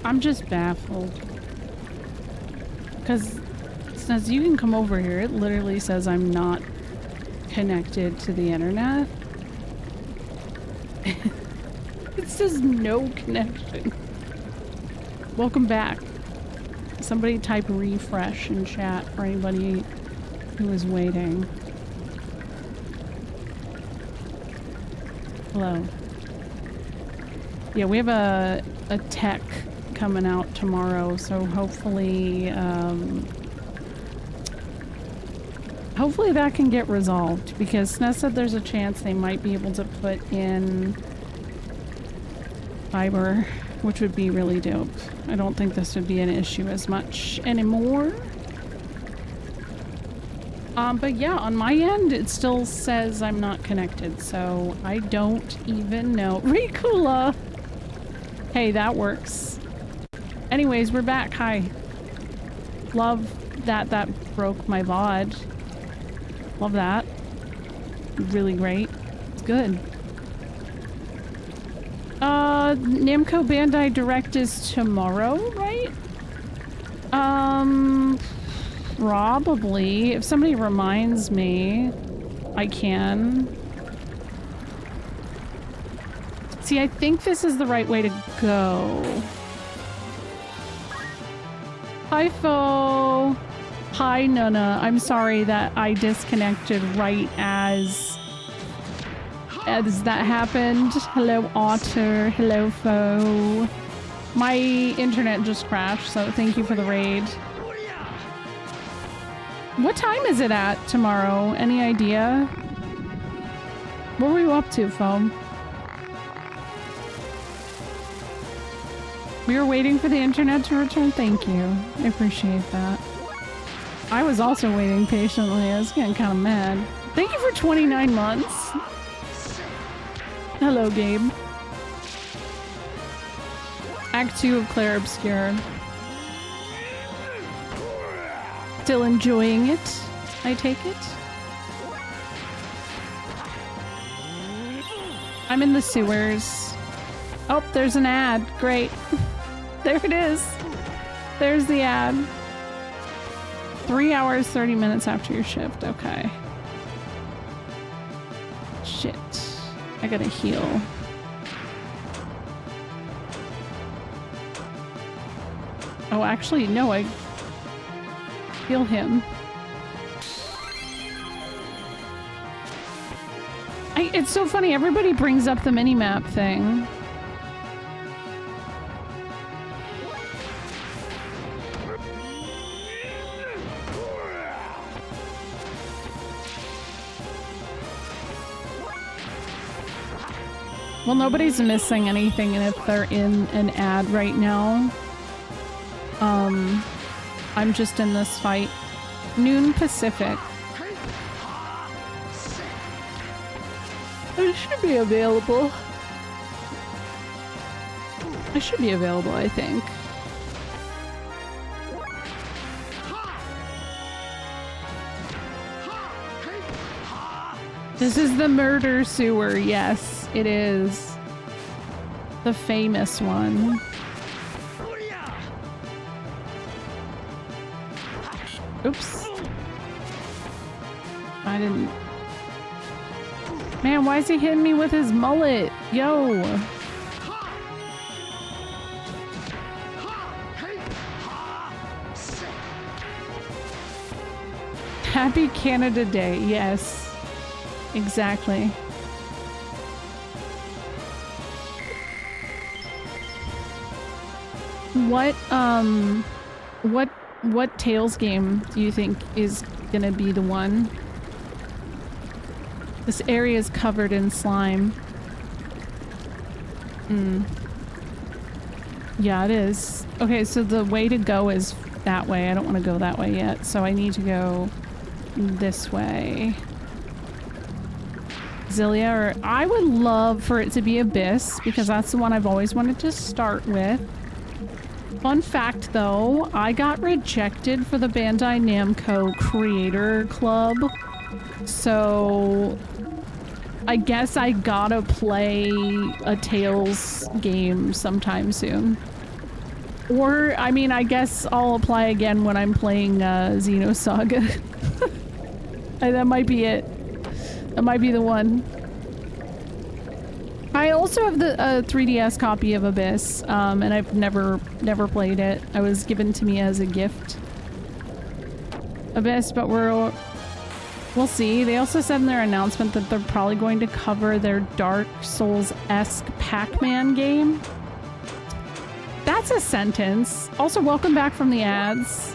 I'm just baffled. Because it says you can come over here. It literally says I'm not connected to the internet. It says no connection. Welcome back. Somebody type refresh in chat for anybody who is waiting. Hello. Yeah, we have a tech coming out tomorrow, so hopefully, hopefully that can get resolved, because SNES said there's a chance they might be able to put in fiber, which would be really dope. I don't think this would be an issue as much anymore. But yeah, on my end, it still says I'm not connected, so I don't even know. Rikula! Hey, that works. Anyways, we're back. Hi. Love that that broke my VOD. Love that. Really great. It's good. Namco Bandai Direct is tomorrow, right? Probably. If somebody reminds me, I can. See, I think this is the right way to go. Hi, Fo. Hi, Nuna. I'm sorry that I disconnected right as that happened. Hello, Otter. Hello, Fo. My internet just crashed, so thank you for the raid. What time is it at tomorrow? Any idea? What were you up to, Foam? We were waiting for the internet to return? Thank you. I appreciate that. I was also waiting patiently. I was getting kind of mad. Thank you for 29 months. Hello, Gabe. Act 2 of Claire Obscure. Still enjoying it, I take it. I'm in the sewers. Oh, there's an ad. Great. There it is. There's the ad. 3 hours, 30 minutes after your shift. Okay. Shit. I gotta heal. Oh, actually, no, I heal him. It's so funny, everybody brings up the mini-map thing. Well, nobody's missing anything, and if they're in an ad right now, I'm just in this fight. Noon Pacific. It should be available. I should be available, I think. This is the murder sewer. Yes, it is. The famous one. Oops. I didn't... Man, why is he hitting me with his mullet? Yo! Happy Canada Day, yes. Exactly. What Tales game do you think is gonna be the one? This area is covered in slime. Yeah, it is. Okay, so the way to go is that way. I don't want to go that way yet, so I need to go this way. Zillia, or I would love for it to be Abyss, because that's the one I've always wanted to start with. Fun fact though, I got rejected for the Bandai Namco Creator Club, so I guess I gotta play a Tales game sometime soon. Or, I mean, I guess I'll apply again when I'm playing Xenosaga. That might be it. That might be the one. I also have the 3DS copy of Abyss, and I've never played it. It was given to me as a gift. Abyss, but we'll see. They also said in their announcement that they're probably going to cover their Dark Souls-esque Pac-Man game. That's a sentence. Also, welcome back from the ads.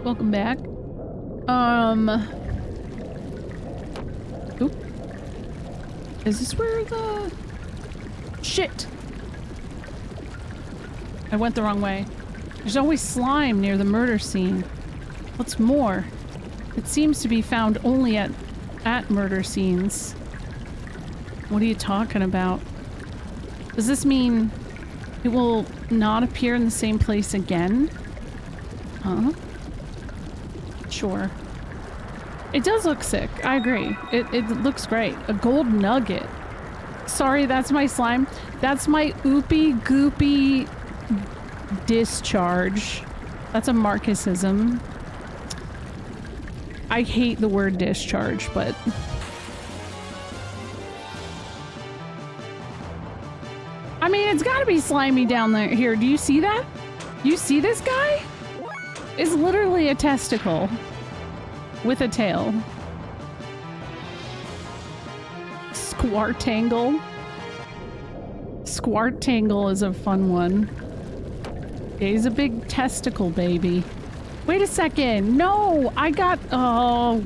Welcome back. Oop. Is this where the... Shit! I went the wrong way. There's always slime near the murder scene. What's more, it seems to be found only at murder scenes. What are you talking about? Does this mean it will not appear in the same place again? Huh? Sure. It does look sick. I agree. It looks great. A gold nugget. Sorry, that's my slime. That's my oopy goopy discharge. That's a Marcusism. I hate the word discharge, but... I mean, it's gotta be slimy down there. Here, do you see that? You see this guy? It's literally a testicle. With a tail. Squartangle. Squartangle is a fun one. Yeah, he's a big testicle baby. Wait a second. No, I got... Oh.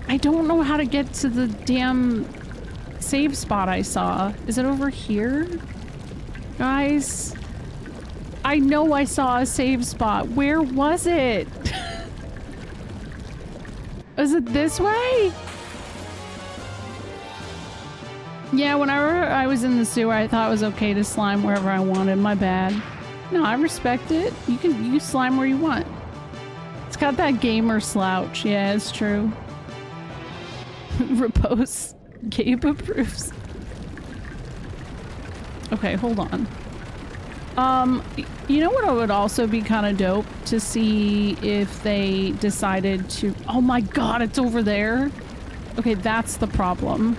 I don't know how to get to the damn save spot I saw. Is it over here? Guys? I know I saw a save spot. Where was it? Was it this way? Yeah, whenever I was in the sewer, I thought it was okay to slime wherever I wanted. My bad. No, I respect it. You slime where you want. It's got that gamer slouch. Yeah, it's true. Repose. Gabe approves. Okay, hold on. You know what would also be kind of dope? To see if they decided to... Oh my god, it's over there? Okay, that's the problem.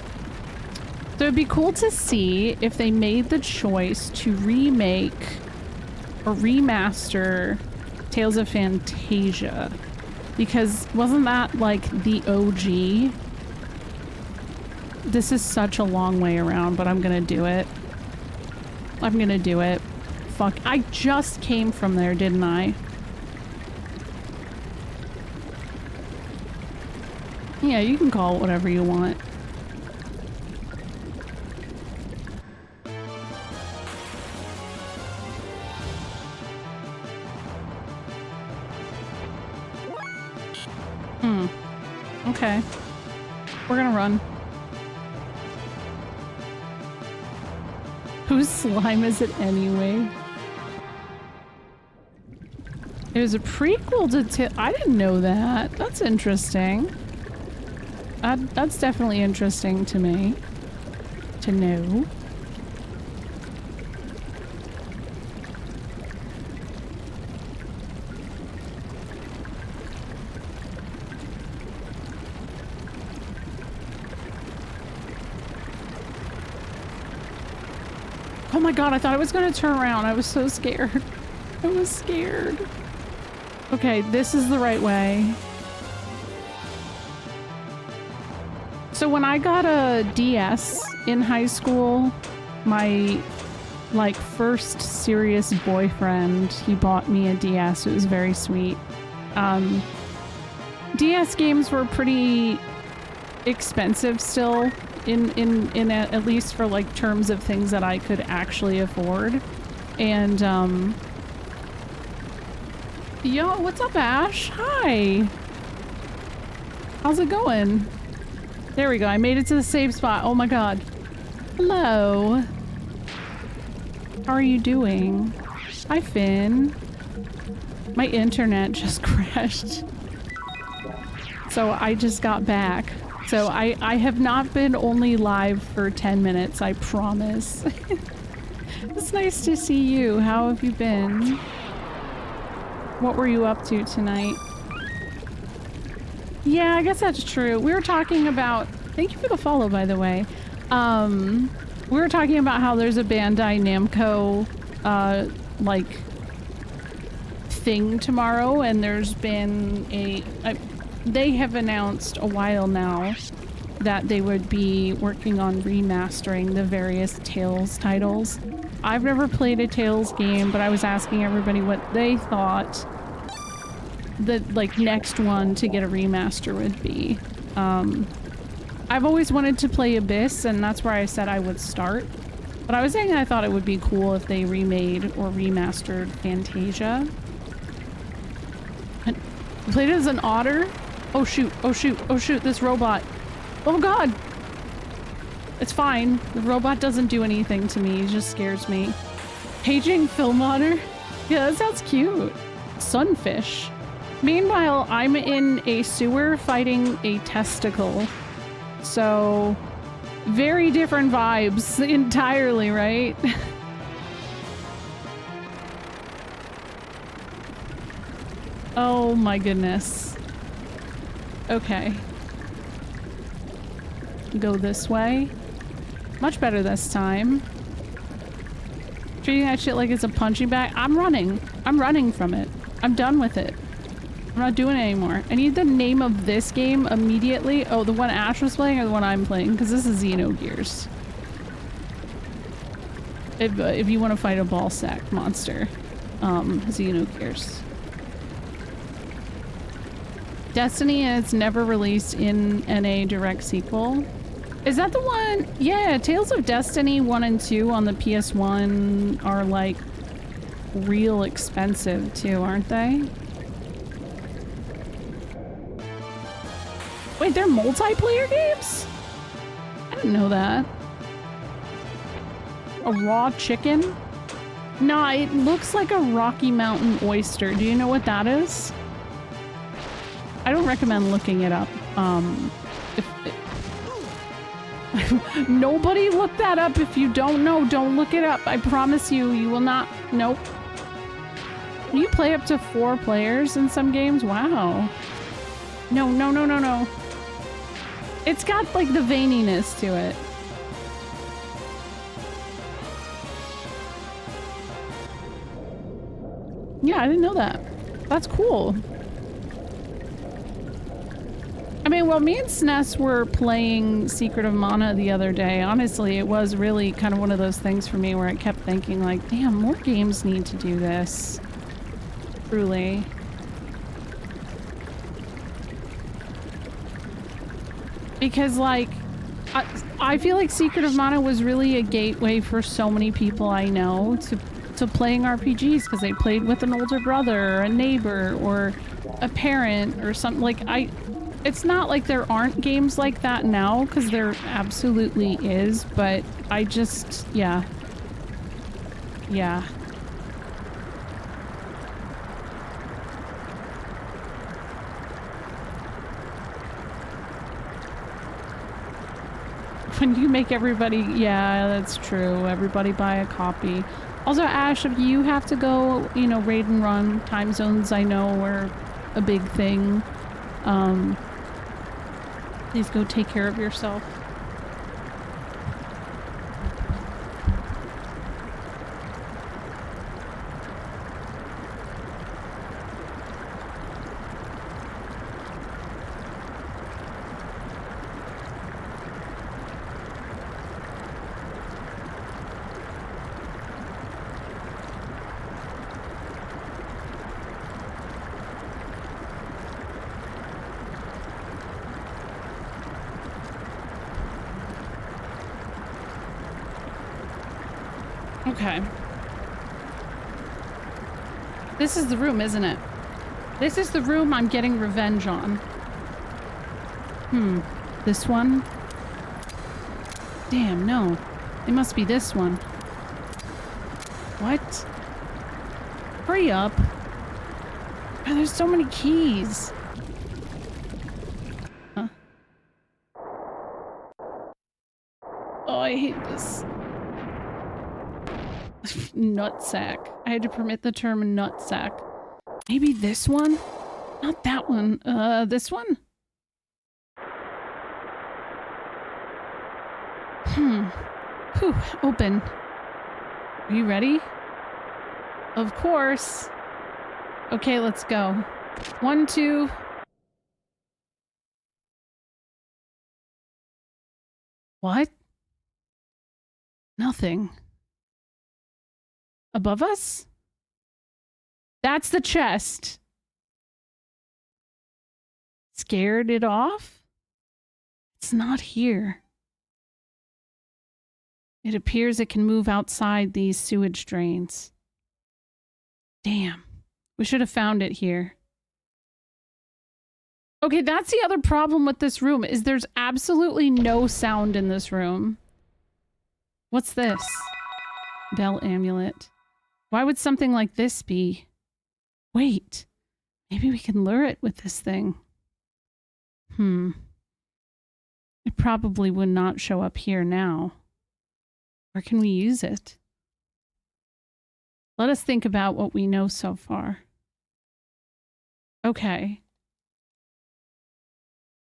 So it'd be cool to see if they made the choice to remake or remaster Tales of Phantasia. Because wasn't that like the OG? This is such a long way around, but I'm gonna do it. I'm gonna do it. Fuck, I just came from there, didn't I? Yeah, you can call it whatever you want. Okay. We're gonna run. Whose slime is it anyway? It was a prequel to I didn't know that. That's interesting. That's definitely interesting to me. To know. Oh my god, I thought I was gonna turn around. I was so scared. I was scared. Okay, this is the right way. So when I got a DS in high school, my like first serious boyfriend, he bought me a DS. It was very sweet. DS games were pretty expensive still. In at least for like terms of things that I could actually afford. And yo, what's up, Ash? Hi. How's it going? There we go. I made it to the save spot. Oh my god. Hello. How are you doing? Hi, Finn. My internet just crashed. So I just got back. So I have not been only live for 10 minutes, I promise. It's nice to see you. How have you been? What were you up to tonight? Yeah, I guess that's true. We were talking about... Thank you for the follow, by the way. We were talking about how there's a Bandai Namco, like, thing tomorrow, and there's been they have announced a while now that they would be working on remastering the various Tales titles. I've never played a Tales game, but I was asking everybody what they thought the, like, next one to get a remaster would be. I've always wanted to play Abyss, and that's where I said I would start. But I was saying I thought it would be cool if they remade or remastered Fantasia. And played it as an otter? Oh shoot, oh shoot, oh shoot, this robot. Oh god! It's fine. The robot doesn't do anything to me, it just scares me. Paging film otter? Yeah, that sounds cute. Sunfish. Meanwhile, I'm in a sewer fighting a testicle. So, very different vibes entirely, right? Oh my goodness. Okay. Go this way. Much better this time. Treating that shit like it's a punching bag. I'm running. I'm running from it. I'm done with it. I'm not doing it anymore. I need the name of this game immediately. Oh, the one Ash was playing or the one I'm playing? Because this is Xenogears. If you want to fight a ball sack monster. Xenogears. Destiny, and it's never released in NA direct sequel. Is that the one? Yeah, Tales of Destiny 1 and 2 on the PS1 are like real expensive too, aren't they? Wait, they're multiplayer games? I didn't know that. A raw chicken? Nah, it looks like a Rocky Mountain oyster. Do you know what that is? I don't recommend looking it up. Nobody look that up. If you don't know, don't look it up. I promise you, you will not. Nope. You play up to 4 players in some games? Wow. No, no, no, no, no. It's got like the veininess to it. Yeah, I didn't know that. That's cool. I mean, well, me and SNES were playing Secret of Mana the other day. Honestly, it was really kind of one of those things for me where I kept thinking like, damn, more games need to do this. Truly. Because, like, I feel like Secret of Mana was really a gateway for so many people I know to playing RPGs because they played with an older brother or a neighbor or a parent or something. Like, it's not like there aren't games like that now, because there absolutely is, but I just, yeah. Yeah. When you make everybody, yeah, that's true. Everybody buy a copy. Also, Ash, if you have to go, you know, raid and run, time zones I know are a big thing. Please go take care of yourself. Okay. This is the room, isn't it? This is the room I'm getting revenge on. This one? Damn, no. It must be this one. What? Hurry up. Oh, there's so many keys. I hate this. Nutsack. I had to permit the term nutsack. Maybe this one? Not that one. This one? Whew, open. Are you ready? Of course. Okay, let's go. 1, 2. What? Nothing. Above us? That's the chest. Scared it off? It's not here. It appears it can move outside these sewage drains. Damn. We should have found it here. Okay, that's the other problem with this room, is there's absolutely no sound in this room. What's this? Bell amulet. Why would something like this be? Wait. Maybe we can lure it with this thing. It probably would not show up here now. Where can we use it? Let us think about what we know so far. Okay.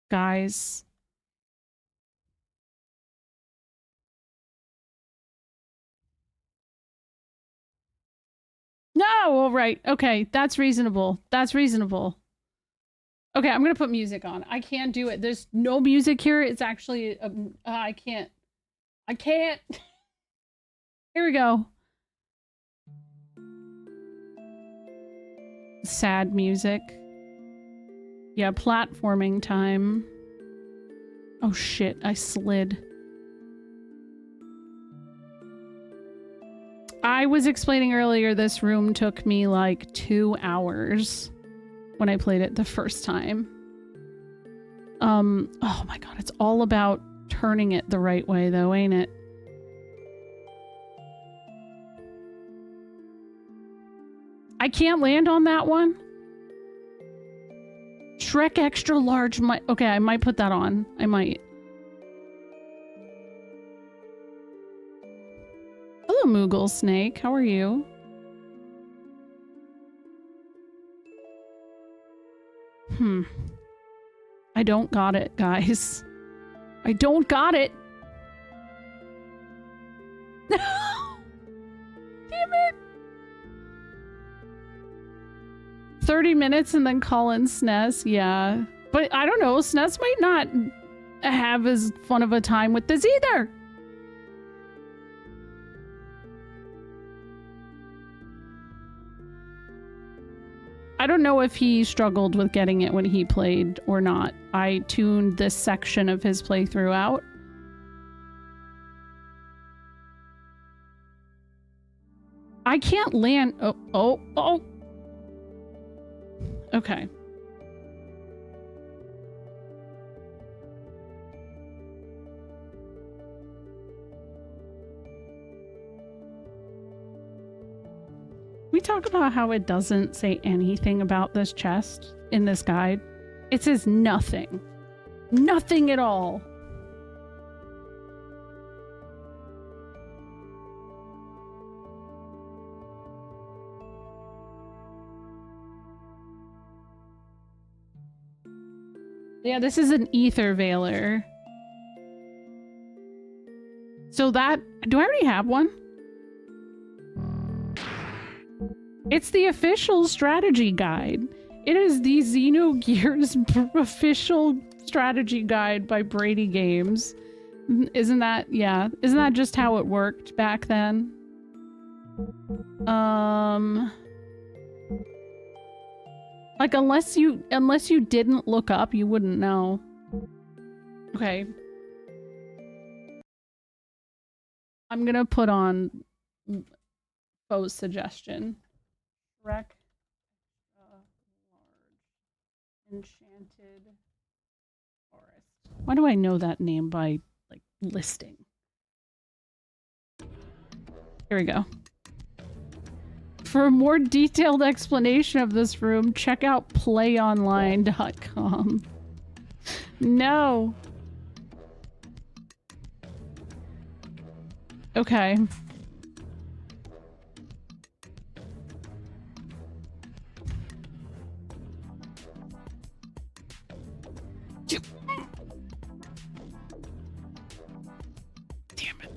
Guys. No! All right. Okay. That's reasonable. That's reasonable. Okay, I'm gonna put music on. I can't do it. There's no music here. It's actually... I can't. I can't. Here we go. Sad music. Yeah, platforming time. Oh shit, I slid. I was explaining earlier, this room took me like 2 hours when I played it the first time. Oh my god, it's all about turning it the right way though, ain't it? I can't land on that one. Shrek extra large might... Okay, I might put that on. I might. Hello, Moogle Snake. How are you? I don't got it, guys. I don't got it. No! Damn it! 30 minutes and then call in SNES, yeah. But I don't know, SNES might not have as fun of a time with this either. I don't know if he struggled with getting it when he played or not. I tuned this section of his playthrough out. I can't land. Oh. Okay. We talk about how it doesn't say anything about this chest in this guide. It says nothing. Nothing at all. Yeah, this is an ether veiler. So that... Do I already have one? It's the official strategy guide. It is the Xenogears official strategy guide by Brady Games. Isn't that... Yeah. Isn't that just how it worked back then? Like, unless you didn't look up, you wouldn't know. Okay. I'm gonna put on Bo's suggestion. Shrek large enchanted forest. Why do I know that name by, like, listing? Here we go. For a more detailed explanation of this room, check out playonline.com. No. Okay. Damn it.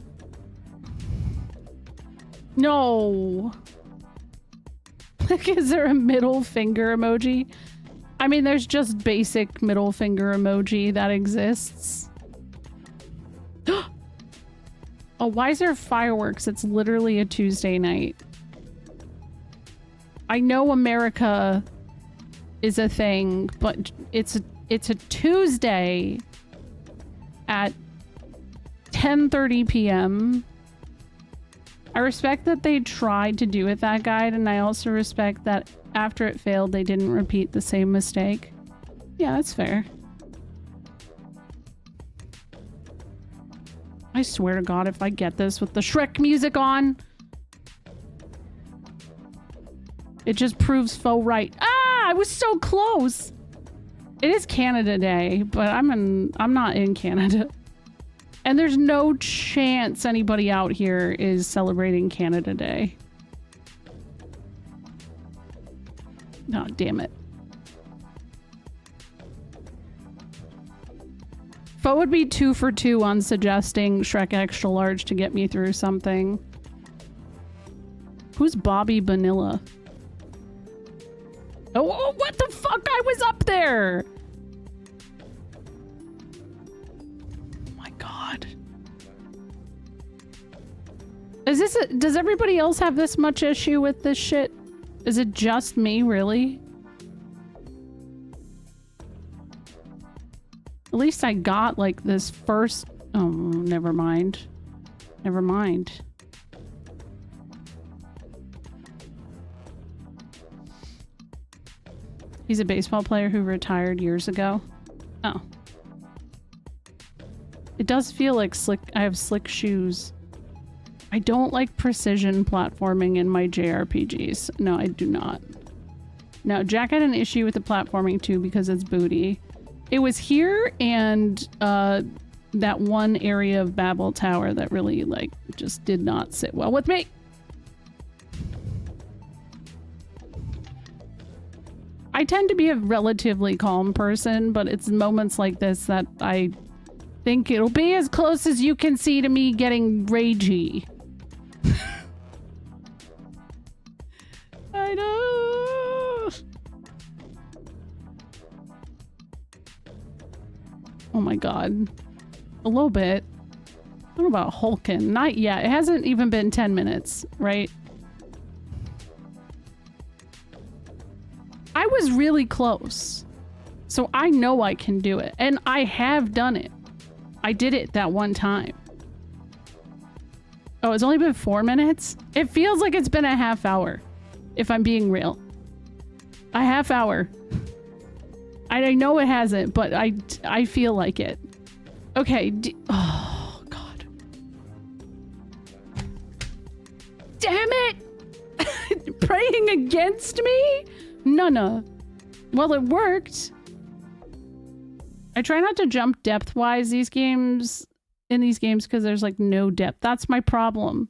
No. Like, is there a middle finger emoji? I mean, there's just basic middle finger emoji that exists. Oh, why is there fireworks? It's literally a Tuesday night. I know America is a thing, but it's a Tuesday at 10:30 p.m. I respect that they tried to do it that guide, and I also respect that after it failed, they didn't repeat the same mistake. Yeah, that's fair. I swear to God, if I get this with the Shrek music on, it just proves faux right. Ah, I was so close. It is Canada Day, but I'm not in Canada. And there's no chance anybody out here is celebrating Canada Day. Oh, damn it. Fo would be 2 for 2 on suggesting Shrek Extra Large to get me through something. Who's Bobby Vanilla? Oh, what the fuck? I was up there! Oh my god. Is this does everybody else have this much issue with this shit? Is it just me, really? At least I got, like, this first... Oh, never mind. Never mind. He's a baseball player who retired years ago. Oh. It does feel like I have slick shoes. I don't like precision platforming in my JRPGs. No, I do not. No, Jack had an issue with the platforming too because it's booty. It was here and that one area of Babel Tower that really, like, just did not sit well with me. I tend to be a relatively calm person, but it's moments like this that I think it'll be as close as you can see to me getting ragey. I know. Oh my god. A little bit. I don't know about Hulkin. Not yet. It hasn't even been 10 minutes, right? I was really close. So I know I can do it. And I have done it. I did it that one time. Oh, it's only been 4 minutes? It feels like it's been a half hour, if I'm being real. A half hour. I know it hasn't, but I feel like it. Okay. Oh, God. Damn it! Praying against me? No. Well, it worked. I try not to jump depth-wise in these games because there's, like, no depth. That's my problem.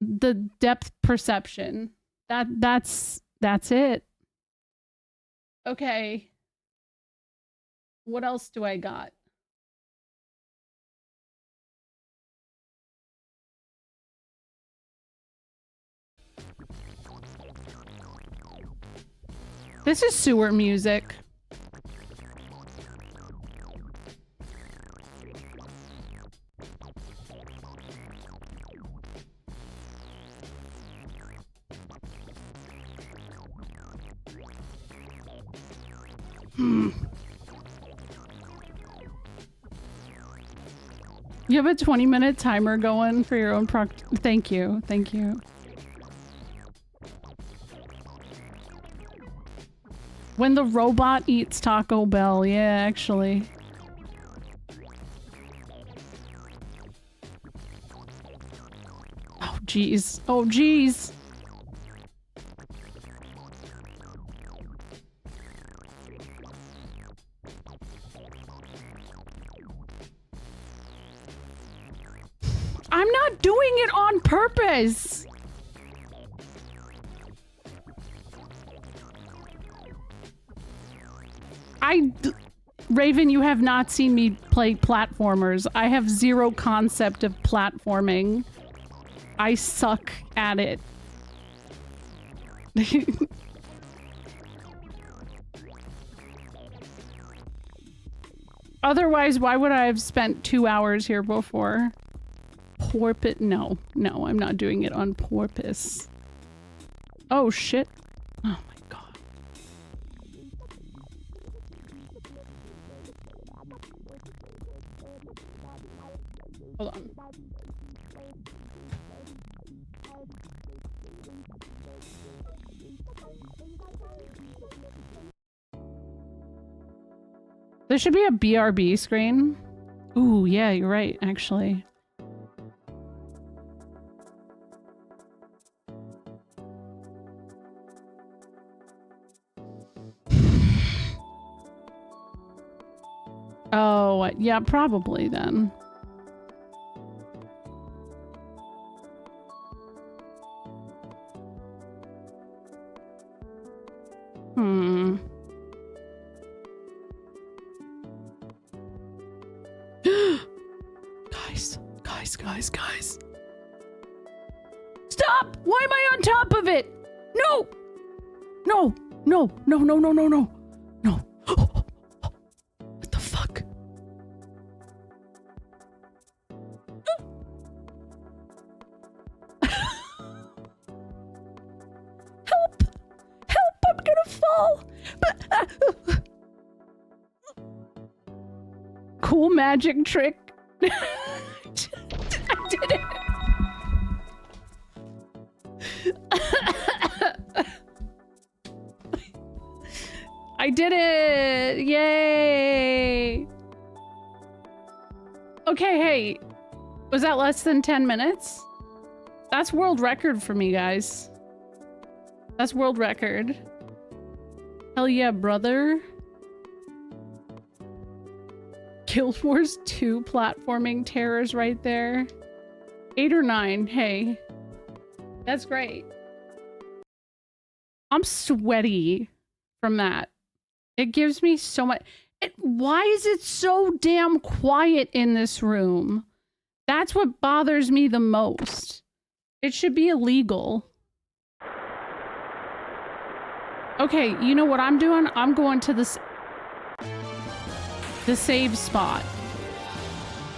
The depth perception. That's it. Okay. What else do I got? This is sewer music. You have a 20-minute timer going for your own Thank you. Thank you. When the robot eats Taco Bell. Yeah, actually. Oh, jeez. Oh, jeez. I'm not not doing it on purpose. Raven, you have not seen me play platformers. I have zero concept of platforming. I suck at it. Otherwise, why would I have spent 2 hours here before? Porpoise? No, I'm not doing it on porpoise. Oh shit. Oh my god. Hold on. There should be a BRB screen. Ooh, yeah, you're right, actually. Oh, yeah, probably then. Guys. Stop! Why am I on top of it? No! No! What the fuck? Help! Help! I'm gonna fall! Cool magic trick. I did it! I did it! Yay! Okay, hey. Was that less than 10 minutes? That's world record for me, guys. That's world record. Hell yeah, brother. Guild Wars 2 platforming terrors right there. 8 or 9, hey. That's great. I'm sweaty from that. It gives me so much... Why is it so damn quiet in this room? That's what bothers me the most. It should be illegal. Okay, you know what I'm doing? I'm going to the save spot.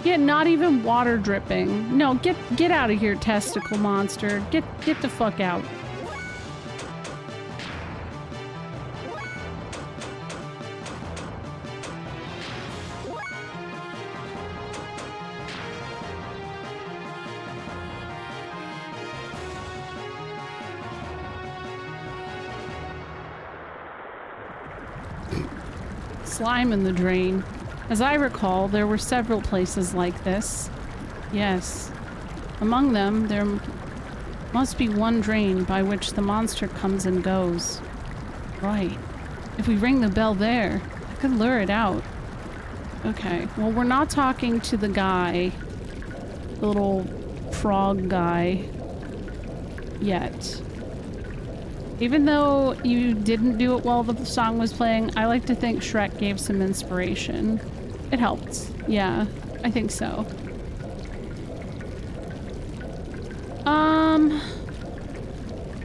Yeah, not even water dripping. No, get out of here, testicle monster. Get the fuck out. Slime in the drain. As I recall, there were several places like this. Yes. Among them, there must be one drain by which the monster comes and goes. Right. If we ring the bell there, I could lure it out. Okay. Well, we're not talking to the guy. The little frog guy. Yet. Even though you didn't do it while the song was playing, I like to think Shrek gave some inspiration. It helped. Yeah, I think so.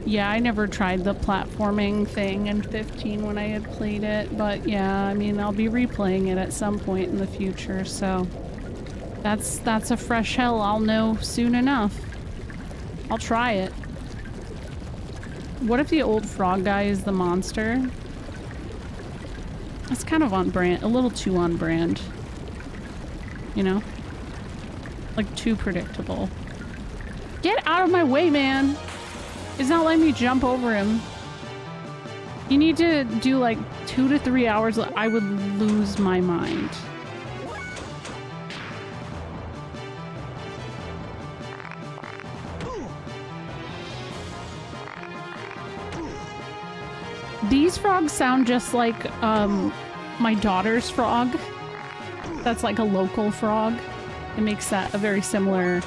Yeah, I never tried the platforming thing in 15 when I had played it, but yeah, I mean, I'll be replaying it at some point in the future, so that's a fresh hell I'll know soon enough. I'll try it. What if the old frog guy is the monster? That's kind of on brand, a little too on brand. You know? Like, too predictable. Get out of my way, man! It's not letting me jump over him. You need to do like 2 to 3 hours. I would lose my mind. These frogs sound just like my daughter's frog. That's like a local frog. It makes that a very similar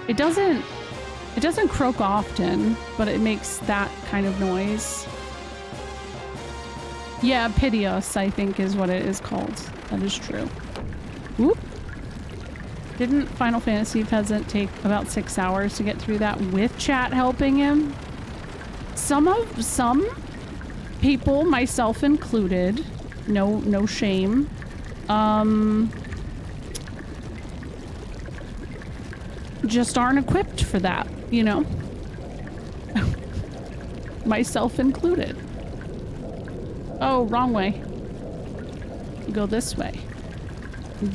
It doesn't croak often, but it makes that kind of noise. Yeah, Piteous, I think is what it is called. That is true. Whoop. Didn't Final Fantasy Peasant take about 6 hours to get through that with chat helping him? Some people, myself included, no shame, just aren't equipped for that, you know? Myself included. Oh, wrong way. Go this way.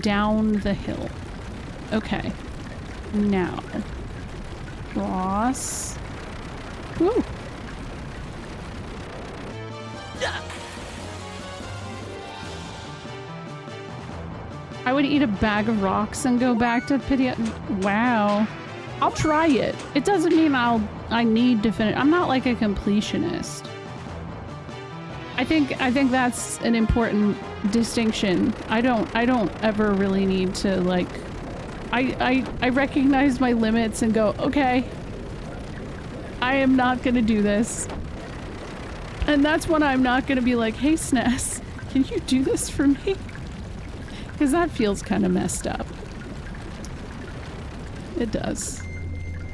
Down the hill. Okay. Now. Cross. Woo! I would eat a bag of rocks and go back to Pity. Wow. I'll try it. It doesn't mean I need to finish. I'm not like a completionist. I think that's an important distinction. I don't ever really need to like I recognize my limits and go, okay, I am not gonna do this. And that's when I'm not gonna be like, hey SNES, can you do this for me? Because that feels kind of messed up. It does.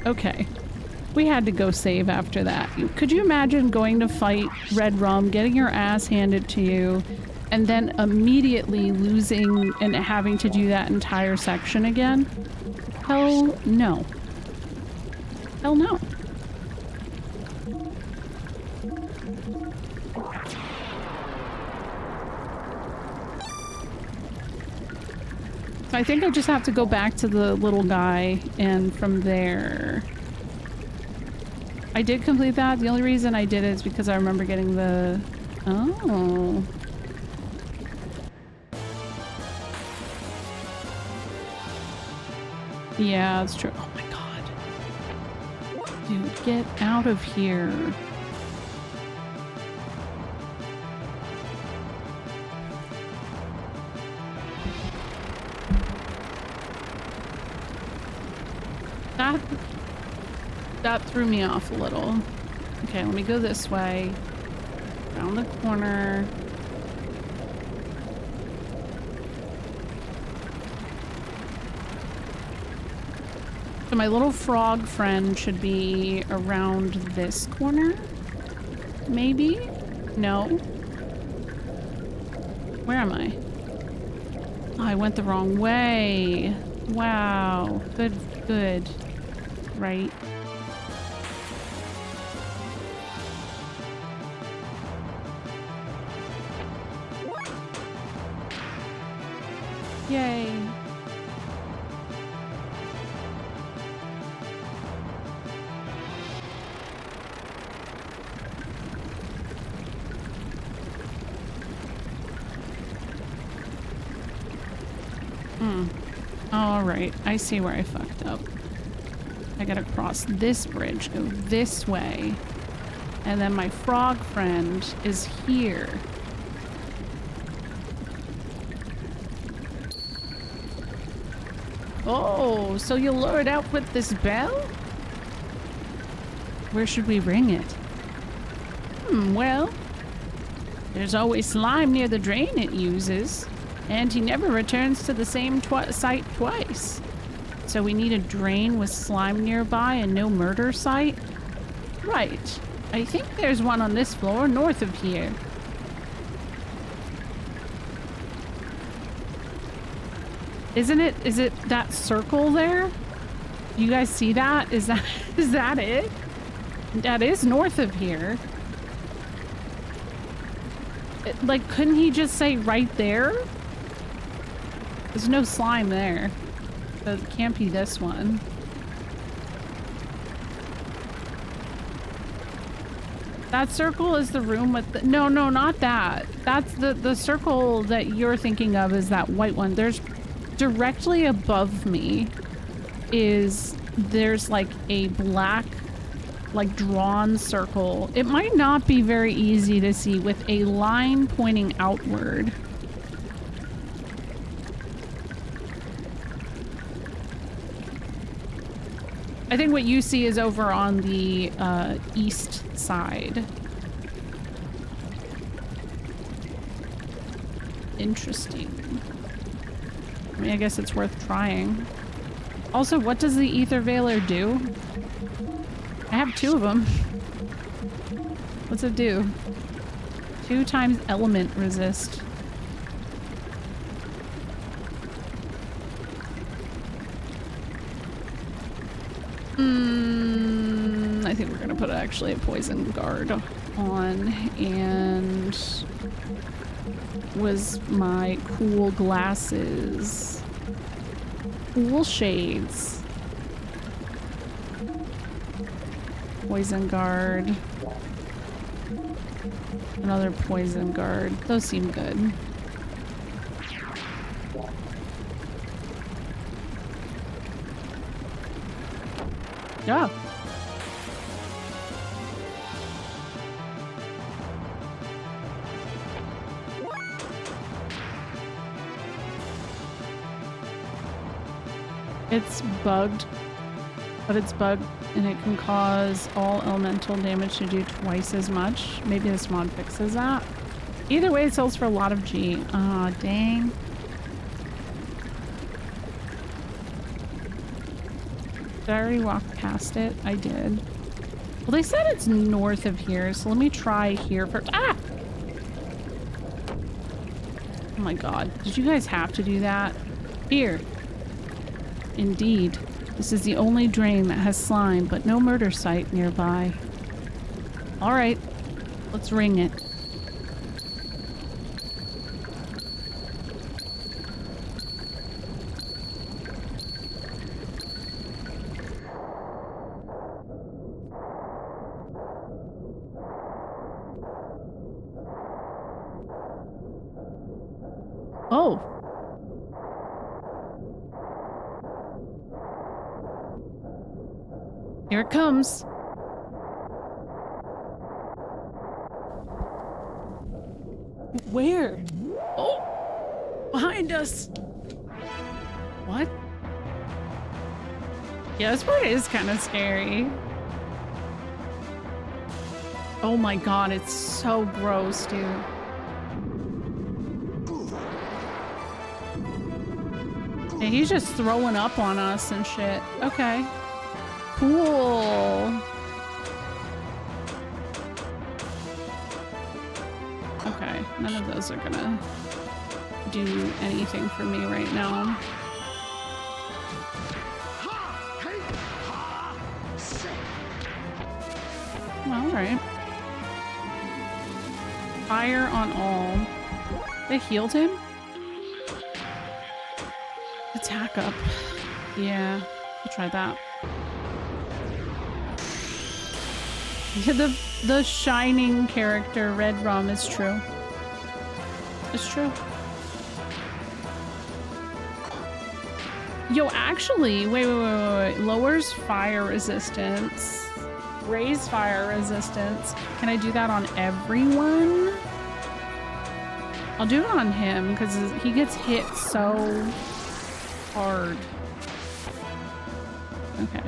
Okay. We had to go save after that. Could you imagine going to fight Redrum, getting your ass handed to you, and then immediately losing and having to do that entire section again? Hell no. Hell no. So I think I just have to go back to the little guy, and from there... I did complete that. The only reason I did it is because I remember getting the... Oh. Yeah, that's true. Oh my god. Dude, get out of here. That threw me off a little. Okay, let me go this way. Around the corner. So my little frog friend should be around this corner? Maybe? No. Where am I? Oh, I went the wrong way. Wow. Good. Right. Yay. All right, I see where I fucked up. I gotta cross this bridge, go this way, and then my frog friend is here. Oh, so you lure it out with this bell? Where should we ring it? Well, there's always slime near the drain it uses, and he never returns to the same site twice. So we need a drain with slime nearby and no murder site? Right. I think there's one on this floor north of here. Is it that circle there? You guys see that? Is that it? That is north of here. Like, couldn't he just say right there? There's no slime there. So it can't be this one. That circle is the room with the... No, not that. That's the circle that you're thinking of is that white one. There's... Directly above me there's like a black, like drawn circle. It might not be very easy to see with a line pointing outward. I think what you see is over on the east side. Interesting. I mean, I guess it's worth trying. Also, what does the Ether Veiler do? I have 2 of them. What's it do? 2 times element resist. I think we're gonna put actually a poison guard on, and was my cool glasses. Cool shades. Poison guard. Another poison guard. Those seem good. Yeah. It's bugged, but it's bugged and it can cause all elemental damage to do twice as much. Maybe this mod fixes that. Either way, it sells for a lot of G. Aw, dang. Did I already walk past it? I did. Well, they said it's north of here, so let me try here first. Ah! Oh my god. Did you guys have to do that? Here. Indeed. This is the only drain that has slime, but no murder site nearby. Alright. Let's ring it. Oh. Here it comes. Where? Oh! Behind us! What? Yeah, this part is kind of scary. Oh my god, it's so gross, dude. Yeah, he's just throwing up on us and shit. Okay. Cool. Okay, none of those are gonna do anything for me right now. Well, alright. Fire on all. They healed him? Attack up. Yeah, I'll try that. Yeah, the shining character, Redrum, is true. It's true. Yo, actually, wait. Lowers fire resistance. Raise fire resistance. Can I do that on everyone? I'll do it on him, because he gets hit so hard. Okay.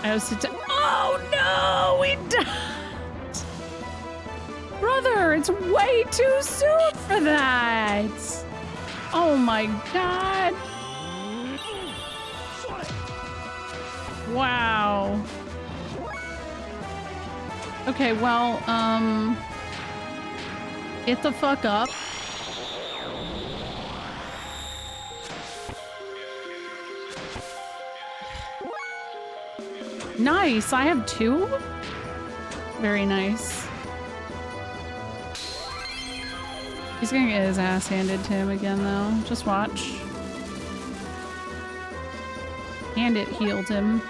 I was oh no, we died! Brother, it's way too soon for that! Oh my god! Wow. Okay, well, get the fuck up. Nice, I have 2? Very nice. He's gonna get his ass handed to him again, though. Just watch. And it healed him.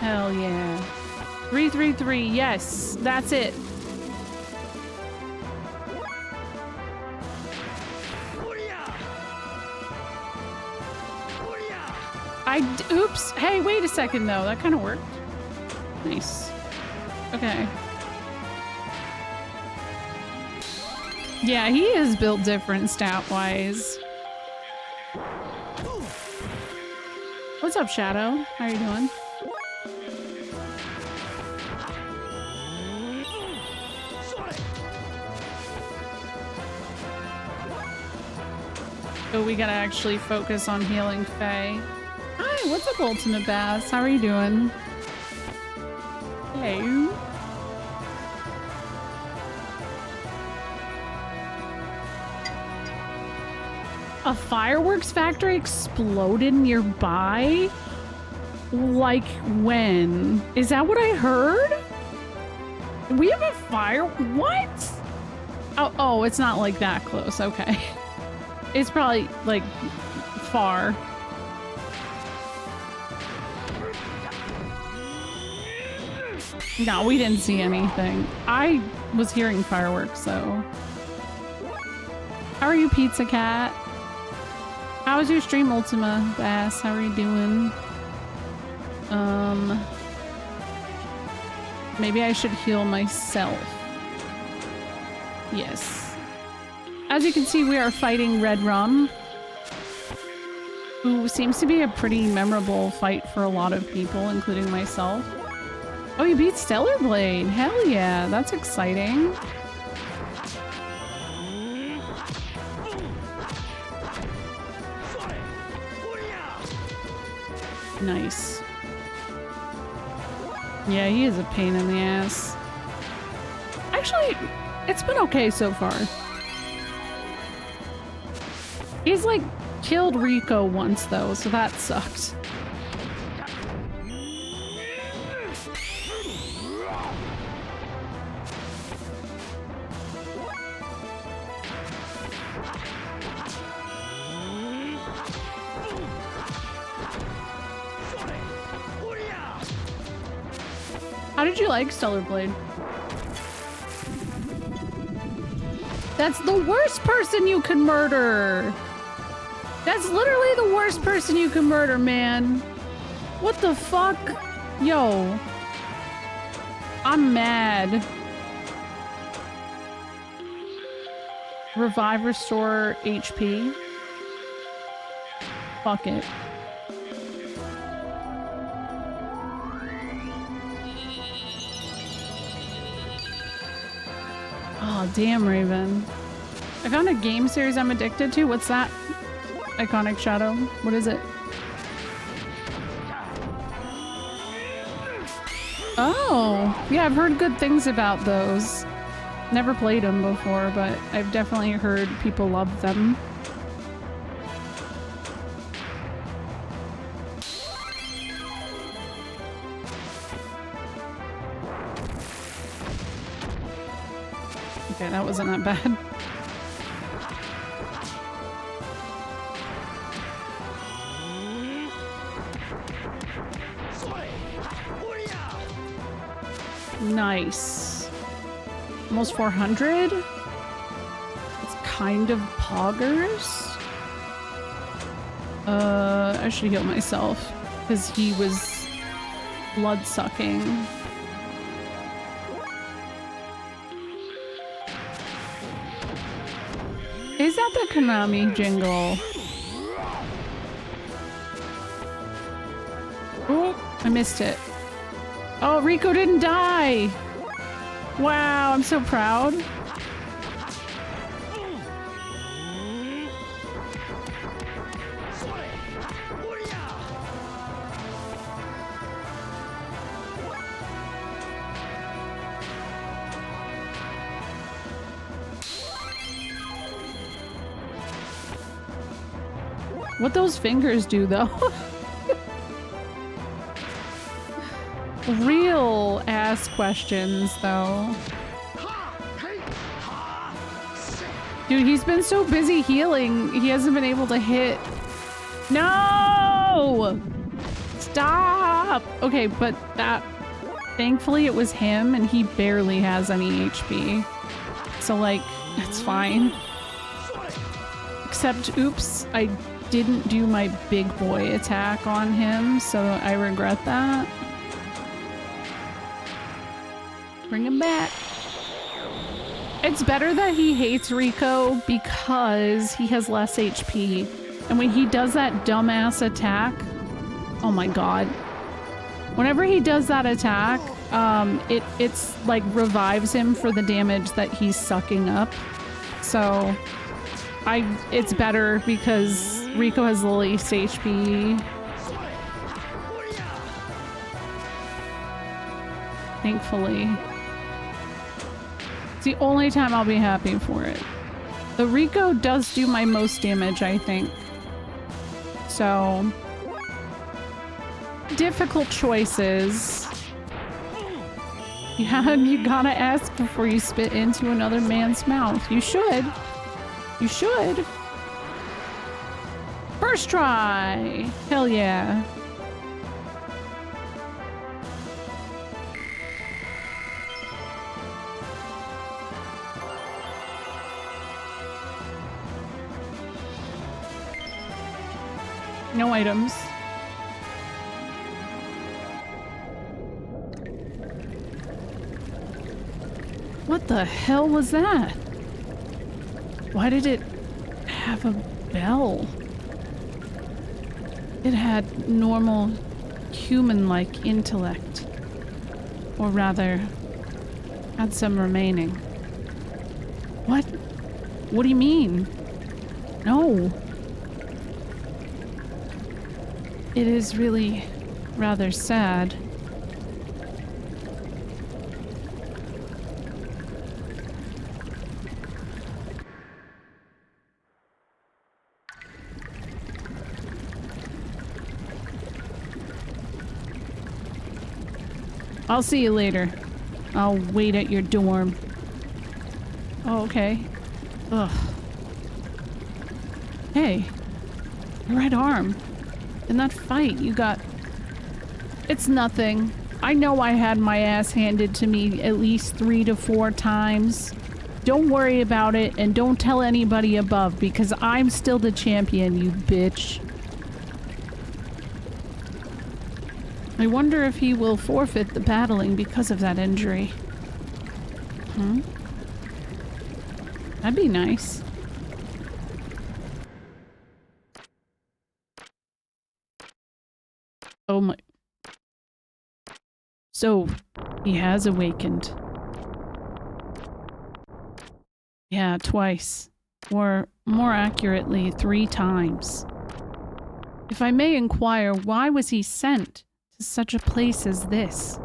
Hell yeah. 333, yes, that's it. Oops. Hey, wait a second though. That kind of worked. Nice. Okay. Yeah, he is built different stat-wise. What's up, Shadow? How are you doing? Oh, we gotta actually focus on healing Faye. Hi, what's up, Ultimate Bass? How are you doing? Hello. A fireworks factory exploded nearby? Like when? Is that what I heard? We have a fire? What? Oh, it's not like that close. Okay. It's probably like far. No, we didn't see anything. I was hearing fireworks, so. How are you, Pizza Cat? How was your stream, Ultima Bass? How are you doing? Maybe I should heal myself. Yes. As you can see, we are fighting Redrum, who seems to be a pretty memorable fight for a lot of people, including myself. Oh, you beat Stellar Blade! Hell yeah, that's exciting. Nice. Yeah, he is a pain in the ass. Actually, it's been okay so far. He's like killed Rico once though, so that sucked. How did you like Stellar Blade? That's the worst person you can murder! That's literally the worst person you can murder, man. What the fuck? Yo. I'm mad. Revive, restore HP. Fuck it. Oh, damn, Raven. I found a game series I'm addicted to. What's that? Iconic Shadow. What is it? Oh, yeah, I've heard good things about those. Never played them before, but I've definitely heard people love them. Okay, that wasn't that bad. Nice. Almost 400? It's kind of poggers. I should heal myself because he was blood sucking. Is that the Konami jingle? Oh, I missed it. Oh, Rico didn't die! Wow, I'm so proud. What those fingers do, though? Real ass questions, though. Dude, he's been so busy healing, he hasn't been able to hit. No! Stop! Okay, but that... Thankfully it was him and he barely has any HP. So like, it's fine. Except, oops, I didn't do my big boy attack on him, so I regret that. Bring him back. It's better that he hates Rico because he has less HP. And when he does that dumbass attack, oh my god. Whenever he does that attack, it's like revives him for the damage that he's sucking up. So it's better because Rico has the least HP. Thankfully. It's the only time I'll be happy for it. The Rico does do my most damage, I think. So... difficult choices. Yeah, you gotta ask before you spit into another man's mouth. You should. You should. First try! Hell yeah. No items. What the hell was that? Why did it have a bell? It had normal human-like intellect. Or rather, had some remaining. What? What do you mean? No. It is really rather sad. I'll see you later. I'll wait at your dorm. Oh, okay. Ugh. Hey. Your right arm. In that fight, you got... It's nothing. I know I had my ass handed to me at least 3 to 4 times. Don't worry about it, and don't tell anybody above, because I'm still the champion, you bitch. I wonder if he will forfeit the battling because of that injury. Hmm? That'd be nice. Oh my... So, he has awakened. Yeah, twice. Or, more accurately, 3 times. If I may inquire, why was he sent to such a place as this?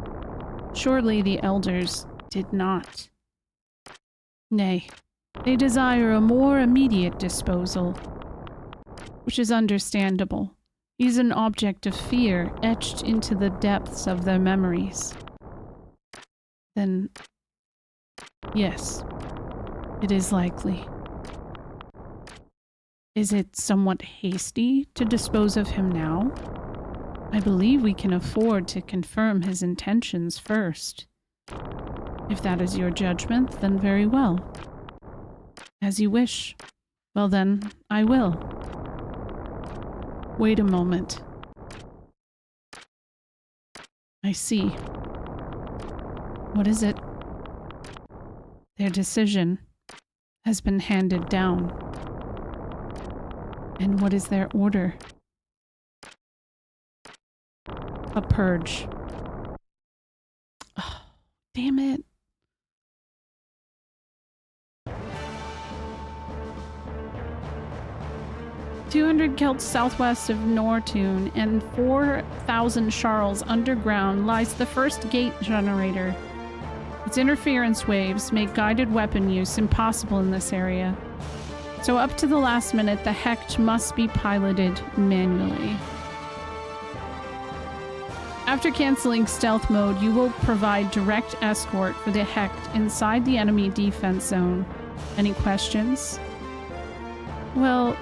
Surely the elders did not. Nay, they desire a more immediate disposal, which is understandable. He's an object of fear etched into the depths of their memories. Then, yes, it is likely. Is it somewhat hasty to dispose of him now? I believe we can afford to confirm his intentions first. If that is your judgment, then very well. As you wish. Well then, I will. Wait a moment. I see. What is it? Their decision has been handed down. And what is their order? A purge. Oh, damn it. "200 Celts southwest of Nortune and 4,000 Charles underground lies the first gate generator. Its interference waves make guided weapon use impossible in this area. So up to the last minute, the Hecht must be piloted manually. After canceling stealth mode, you will provide direct escort for the Hecht inside the enemy defense zone. Any questions?" Well,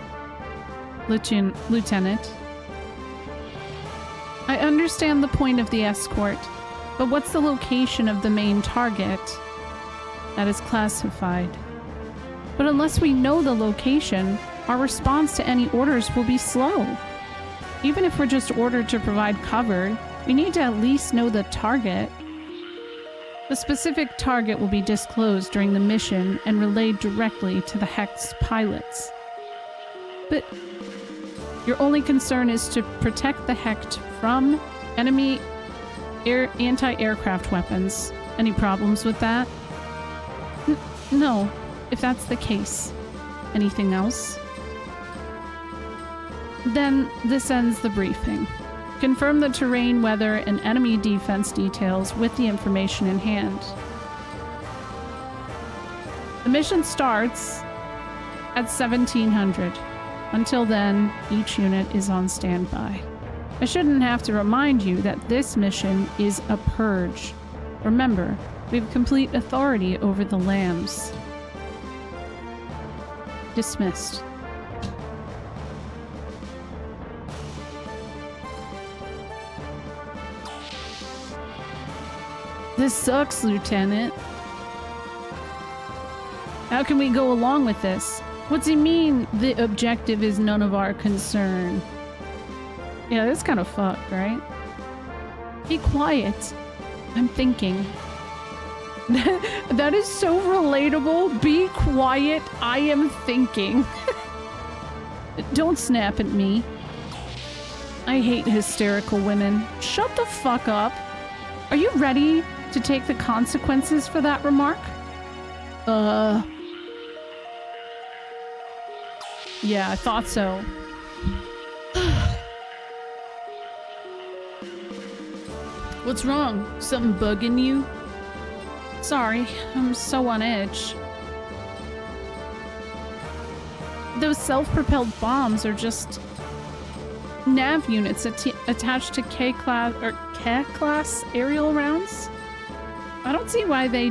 Lieutenant, I understand the point of the escort, but what's the location of the main target? That is classified. But unless we know the location, our response to any orders will be slow. Even if we're just ordered to provide cover, we need to at least know the target. The specific target will be disclosed during the mission and relayed directly to the Hecht's pilots. But your only concern is to protect the Hecht from enemy anti-aircraft weapons. Any problems with that? No, if that's the case. Anything else? Then this ends the briefing. Confirm the terrain, weather, and enemy defense details with the information in hand. The mission starts at 1700. Until then, each unit is on standby. I shouldn't have to remind you that this mission is a purge. Remember, we have complete authority over the lambs. Dismissed. This sucks, Lieutenant. How can we go along with this? What's he mean, the objective is none of our concern? Yeah, that's kind of fucked, right? Be quiet. I'm thinking. That is so relatable. Be quiet. I am thinking. Don't snap at me. I hate hysterical women. Shut the fuck up. Are you ready to take the consequences for that remark? Yeah, I thought so. What's wrong? Something bugging you? Sorry, I'm so on edge. Those self-propelled bombs are just nav units attached to K-class or K-class aerial rounds. I don't see why they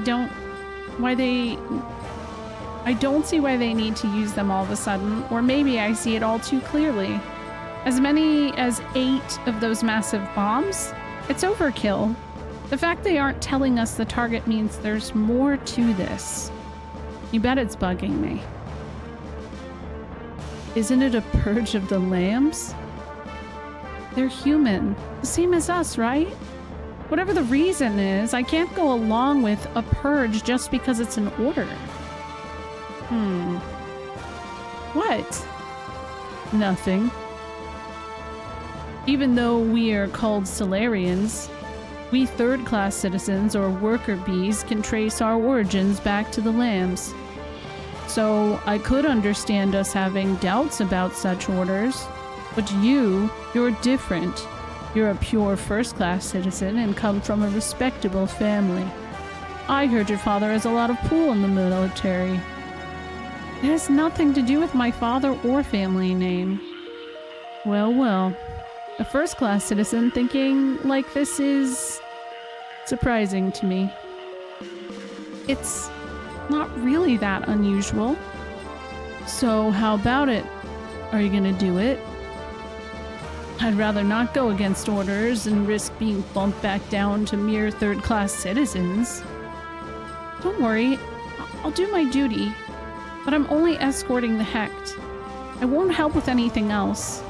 need to use them all of a sudden, or maybe I see it all too clearly. As many as 8 of those massive bombs? It's overkill. The fact they aren't telling us the target means there's more to this. You bet it's bugging me. Isn't it a purge of the lambs? They're human, the same as us, right? Whatever the reason is, I can't go along with a purge just because it's an order. What? Nothing. Even though we are called Solarians, we third-class citizens or worker bees can trace our origins back to the lambs. So I could understand us having doubts about such orders, but you're different. You're a pure first-class citizen and come from a respectable family. I heard your father has a lot of pull in the military. It has nothing to do with my father or family name. Well. A first-class citizen thinking like this is surprising to me. It's not really that unusual. So how about it? Are you gonna do it? I'd rather not go against orders and risk being bumped back down to mere third-class citizens. Don't worry, I'll do my duty, but I'm only escorting the Hecht. I won't help with anything else.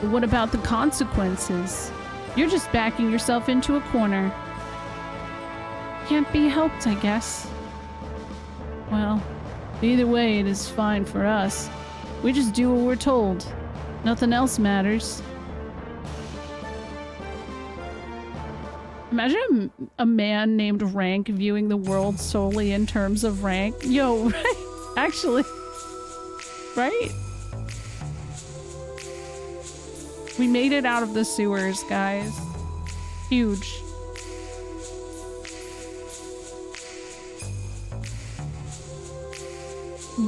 But what about the consequences? You're just backing yourself into a corner. Can't be helped, I guess. Well, either way, it is fine for us. We just do what we're told. Nothing else matters. Imagine a man named Rank viewing the world solely in terms of rank. Yo, right? Actually. Right? We made it out of the sewers, guys. Huge.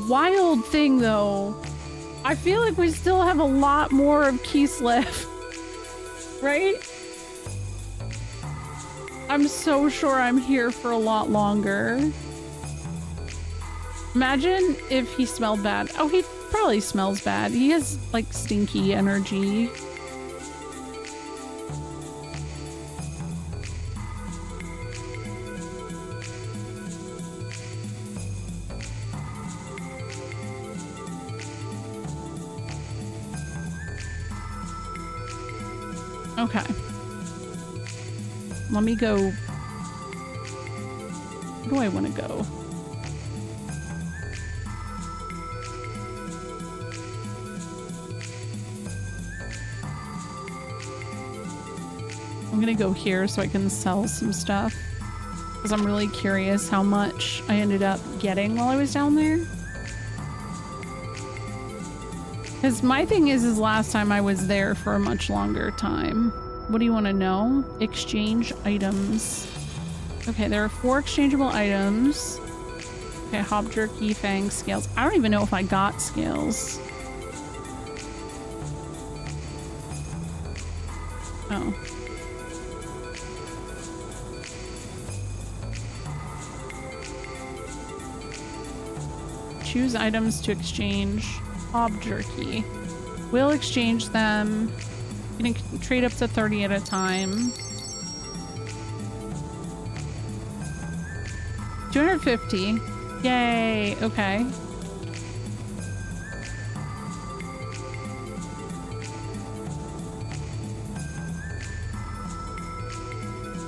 Wild thing, though. I feel like we still have a lot more of Kislev. Right? I'm so sure I'm here for a lot longer. Imagine if he smelled bad. Oh, he probably smells bad. He has, like, stinky energy. Okay. Let me go. Where do I want to go? I'm gonna go here so I can sell some stuff. Because I'm really curious how much I ended up getting while I was down there. Because my thing is last time I was there for a much longer time. What do you want to know? Exchange items. Okay, there are 4 exchangeable items. Okay, hop jerky, fangs, scales. I don't even know if I got scales. Oh. Choose items to exchange. Hop jerky. We'll exchange them. You can trade up to 30 at a time. 250. Yay. Okay.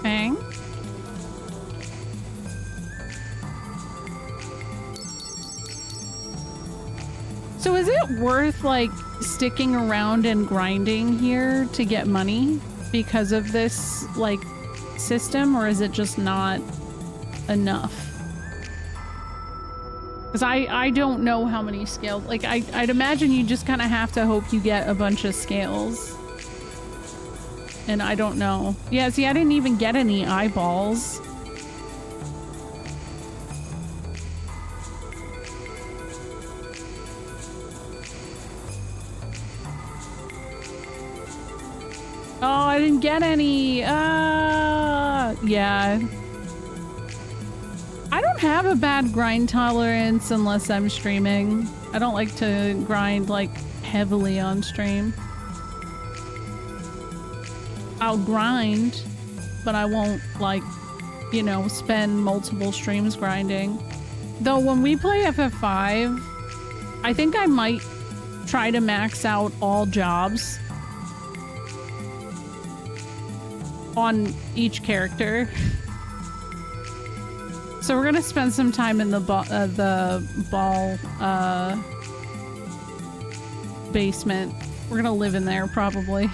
Bang. So is it worth like sticking around and grinding here to get money because of this like system, or is it just not enough? Because I don't know how many scales, like I'd imagine you just kind of have to hope you get a bunch of scales. And I don't know. Yeah, see, I didn't even get any eyeballs. Oh, I didn't get any. Yeah. I don't have a bad grind tolerance unless I'm streaming. I don't like to grind like heavily on stream. I'll grind, but I won't like, you know, spend multiple streams grinding. Though when we play FF5, I think I might try to max out all jobs on each character. So we're gonna spend some time in the ball basement. We're gonna live in there probably.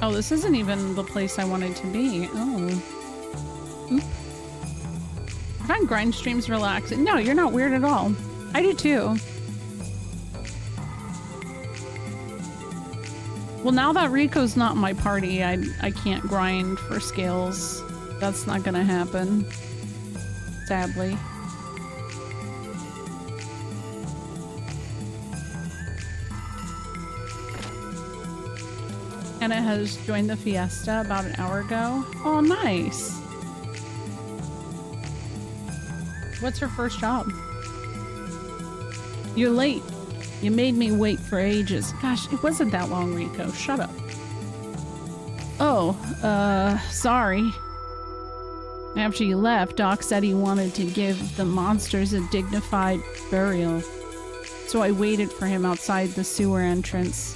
Oh, this isn't even the place I wanted to be. Oh. Oop. I find grind streams relaxing. No, you're not weird at all. I do too. Well, now that Rico's not in my party, I can't grind for scales. That's not gonna happen. Sadly. Anna has joined the fiesta about an hour ago. Oh, nice. What's her first job? You're late. You made me wait for ages. Gosh, it wasn't that long, Rico. Shut up. Oh, sorry. After you left, Doc said he wanted to give the monsters a dignified burial. So I waited for him outside the sewer entrance.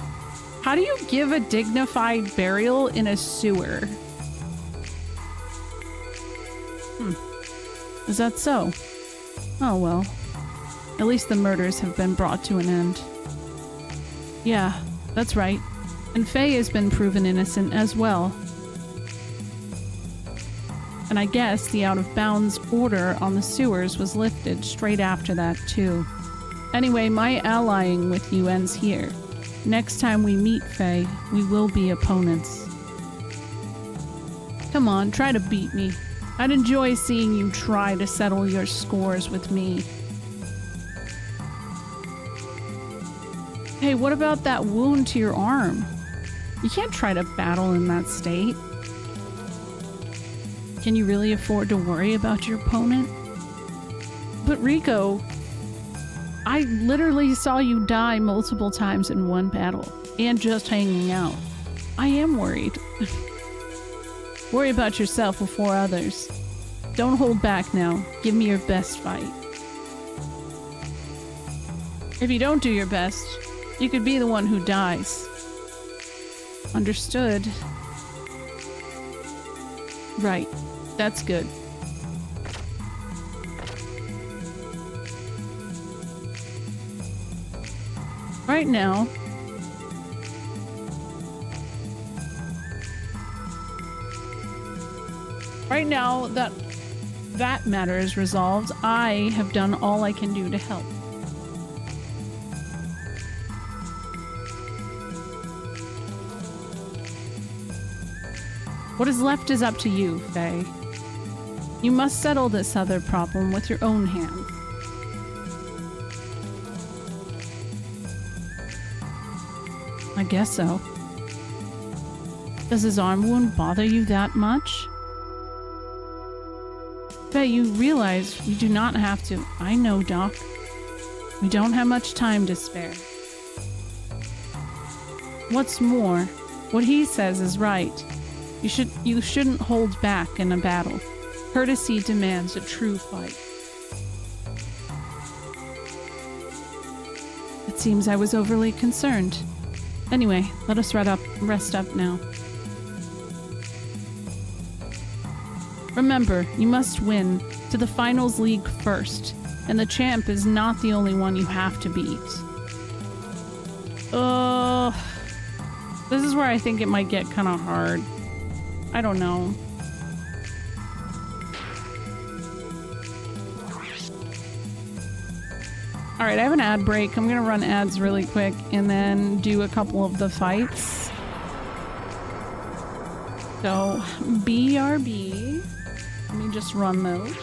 How do you give a dignified burial in a sewer? Is that so? Oh well. At least the murders have been brought to an end. Yeah, that's right. And Faye has been proven innocent as well. And I guess the out-of-bounds order on the sewers was lifted straight after that, too. Anyway, my allying with you ends here. Next time we meet, Faye, we will be opponents. Come on, try to beat me. I'd enjoy seeing you try to settle your scores with me. Hey, what about that wound to your arm? You can't try to battle in that state. Can you really afford to worry about your opponent? But Rico, I literally saw you die multiple times in one battle and just hanging out. I am worried. Worry about yourself before others. Don't hold back now. Give me your best fight. If you don't do your best, you could be the one who dies. Understood. Right. That's good. Right now, that matter is resolved, I have done all I can do to help. What is left is up to you, Faye. You must settle this other problem with your own hands. I guess so. Does his arm wound bother you that much? Faye, you realize we do not have to. I know, Doc. We don't have much time to spare. What's more, what he says is right. You shouldn't hold back in a battle. Courtesy demands a true fight. It seems I was overly concerned. Anyway, let us rest up now. Remember, you must win to the finals league first, and the champ is not the only one you have to beat. This is where I think it might get kind of hard. I don't know. Alright, I have an ad break. I'm gonna run ads really quick and then do a couple of the fights. So, BRB. Let me just run those.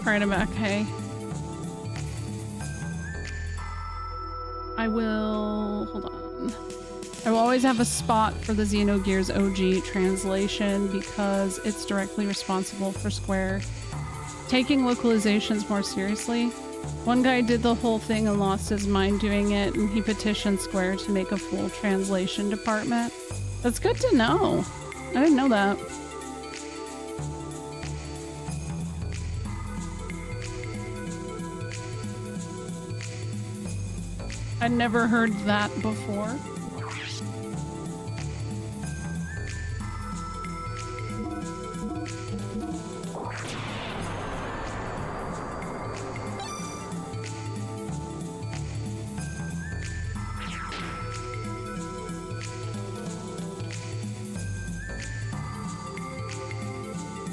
Alright, I'm back. Hey. I will... hold on. I will always have a spot for the Xenogears OG translation because it's directly responsible for Square taking localizations more seriously. One guy did the whole thing and lost his mind doing it, and he petitioned Square to make a full translation department. That's good to know. I didn't know that. I'd never heard that before.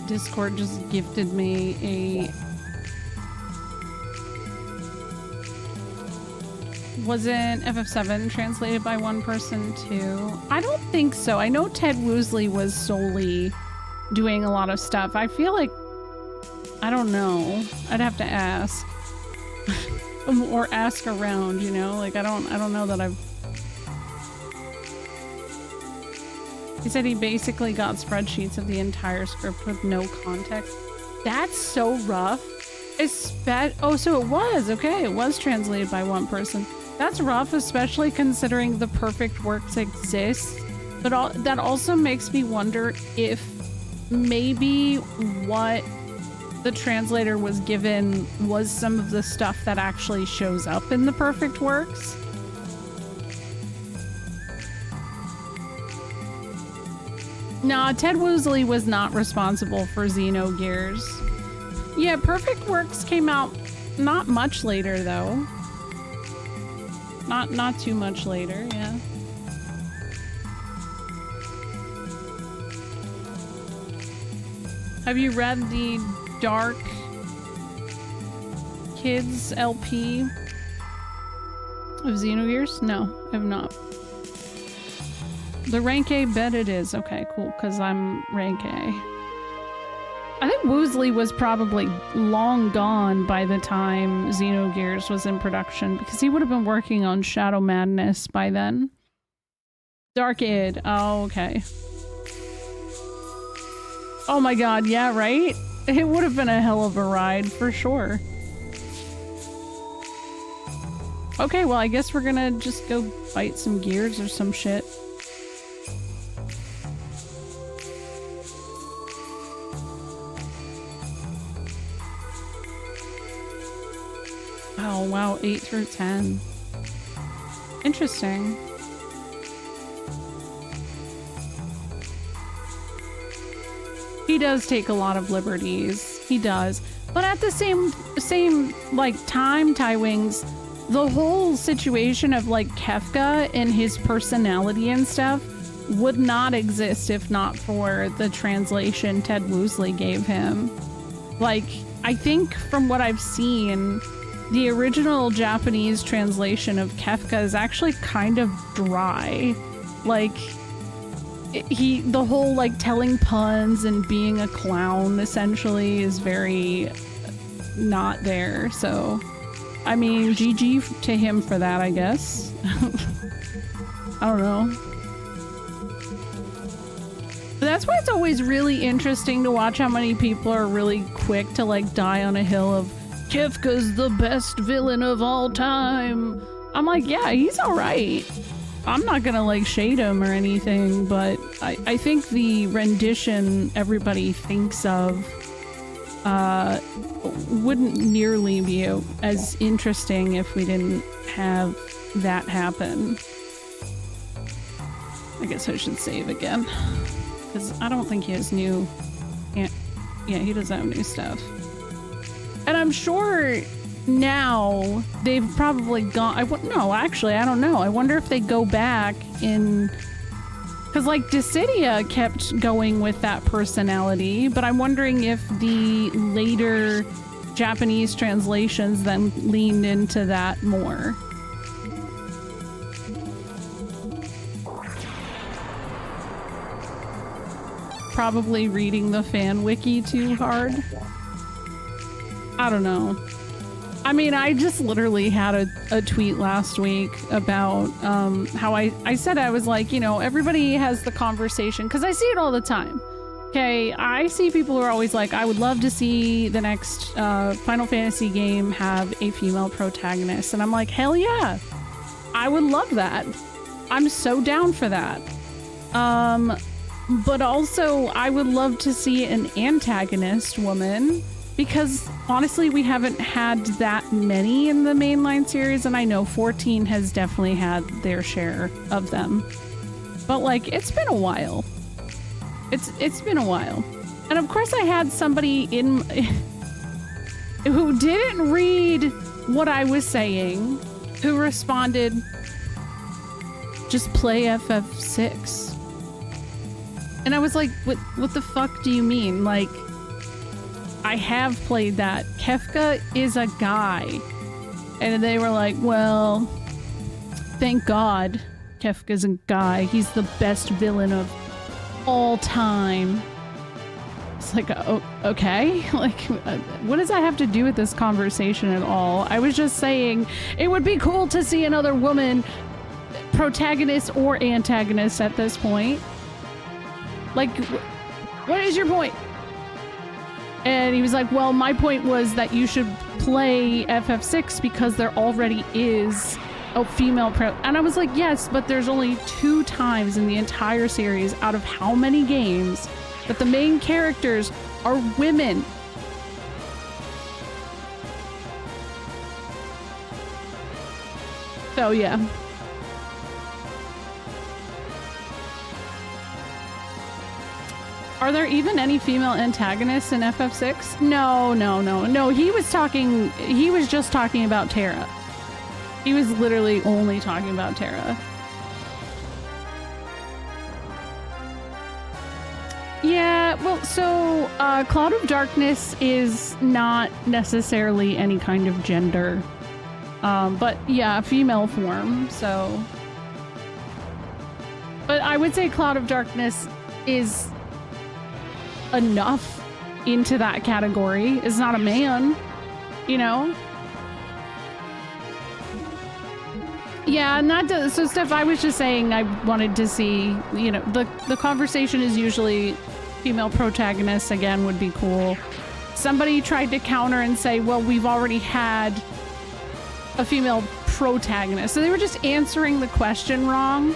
Discord just gifted me a... Wasn't FF7 translated by one person too? I don't think so. I know Ted Woosley was solely doing a lot of stuff. I feel like... I don't know. I'd have to ask. Or ask around, you know? Like, I don't know that I've... He said he basically got spreadsheets of the entire script with no context. That's so rough. Oh, so it was. Okay, it was translated by one person. That's rough, especially considering the perfect works exist. But that also makes me wonder if maybe what the translator was given was some of the stuff that actually shows up in the perfect works. Nah, Ted Woosley was not responsible for Xenogears. Yeah, Perfect Works came out not much later, though. Not too much later, yeah. Have you read the Dark Kids LP of Xenogears? No, I have not. The rank A bet it is. Okay, cool, because I'm rank A. I think Woosley was probably long gone by the time Xenogears was in production, because he would have been working on Shadow Madness by then. Dark Id. Oh, okay. Oh my god, yeah, right? It would have been a hell of a ride, for sure. Okay, well, I guess we're gonna just go fight some gears or some shit. Oh, wow, 8 through 10. Interesting. He does take a lot of liberties. He does. But at the same like time, Tywings, the whole situation of like Kefka and his personality and stuff would not exist if not for the translation Ted Woosley gave him. Like, I think from what I've seen, the original Japanese translation of Kefka is actually kind of dry. Like, the whole like telling puns and being a clown essentially is very not there. So, I mean, GG to him for that, I guess. I don't know. But that's why it's always really interesting to watch how many people are really quick to like die on a hill of Kefka's the best villain of all time. I'm like, yeah, he's all right. I'm not gonna like shade him or anything, but I think the rendition everybody thinks of wouldn't nearly be as interesting if we didn't have that happen. I guess I should save again, because I don't think he has new... Yeah, he doesn't have new stuff. And I'm sure now they've probably gone... No, actually, I don't know. I wonder if they go back in... Because, like, Dissidia kept going with that personality, but I'm wondering if the later Japanese translations then leaned into that more. Probably reading the fan wiki too hard. I don't know. I mean, I just literally had a tweet last week about how I said, I was like, you know, everybody has the conversation, because I see it all the time. Okay, I see people who are always like, I would love to see the next Final Fantasy game have a female protagonist. And I'm like, hell yeah, I would love that. I'm so down for that. But also, I would love to see an antagonist woman, because honestly, we haven't had that many in the mainline series, and I know 14 has definitely had their share of them. But like, it's been a while. It's been a while. And of course I had somebody in who didn't read what I was saying, who responded, just play FF6. And I was like, what the fuck do you mean? Like, I have played that. Kefka is a guy. And they were like, well, thank God Kefka's a guy. He's the best villain of all time. It's like, oh, okay. Like, what does that have to do with this conversation at all? I was just saying it would be cool to see another woman protagonist or antagonist at this point. Like, what is your point? And he was like, well, my point was that you should play FF6 because there already is a female pro. And I was like, yes, but there's only 2 times in the entire series out of how many games that the main characters are women. So, yeah. Are there even any female antagonists in FF6? No. He was just talking about Terra. He was literally only talking about Terra. Yeah, well, so Cloud of Darkness is not necessarily any kind of gender. But yeah, female form, so. But I would say Cloud of Darkness is enough into that category. Is not a man, you know? Yeah, not to, so Steph, I was just saying I wanted to see, you know, the conversation is usually female protagonists again would be cool. Somebody tried to counter and say, well, we've already had a female protagonist. So they were just answering the question wrong.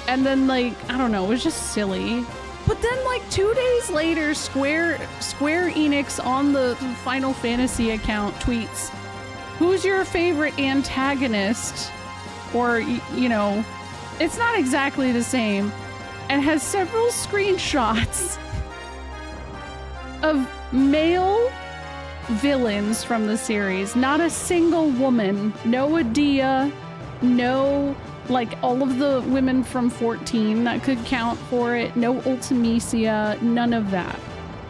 And then, like, I don't know, it was just silly. But then, like, 2 days later, Square Enix on the Final Fantasy account tweets, who's your favorite antagonist? Or, you know, it's not exactly the same. And has several screenshots of male villains from the series. Not a single woman. No Adia. No, like, all of the women from 14 that could count for it. No Ultimecia. None of that.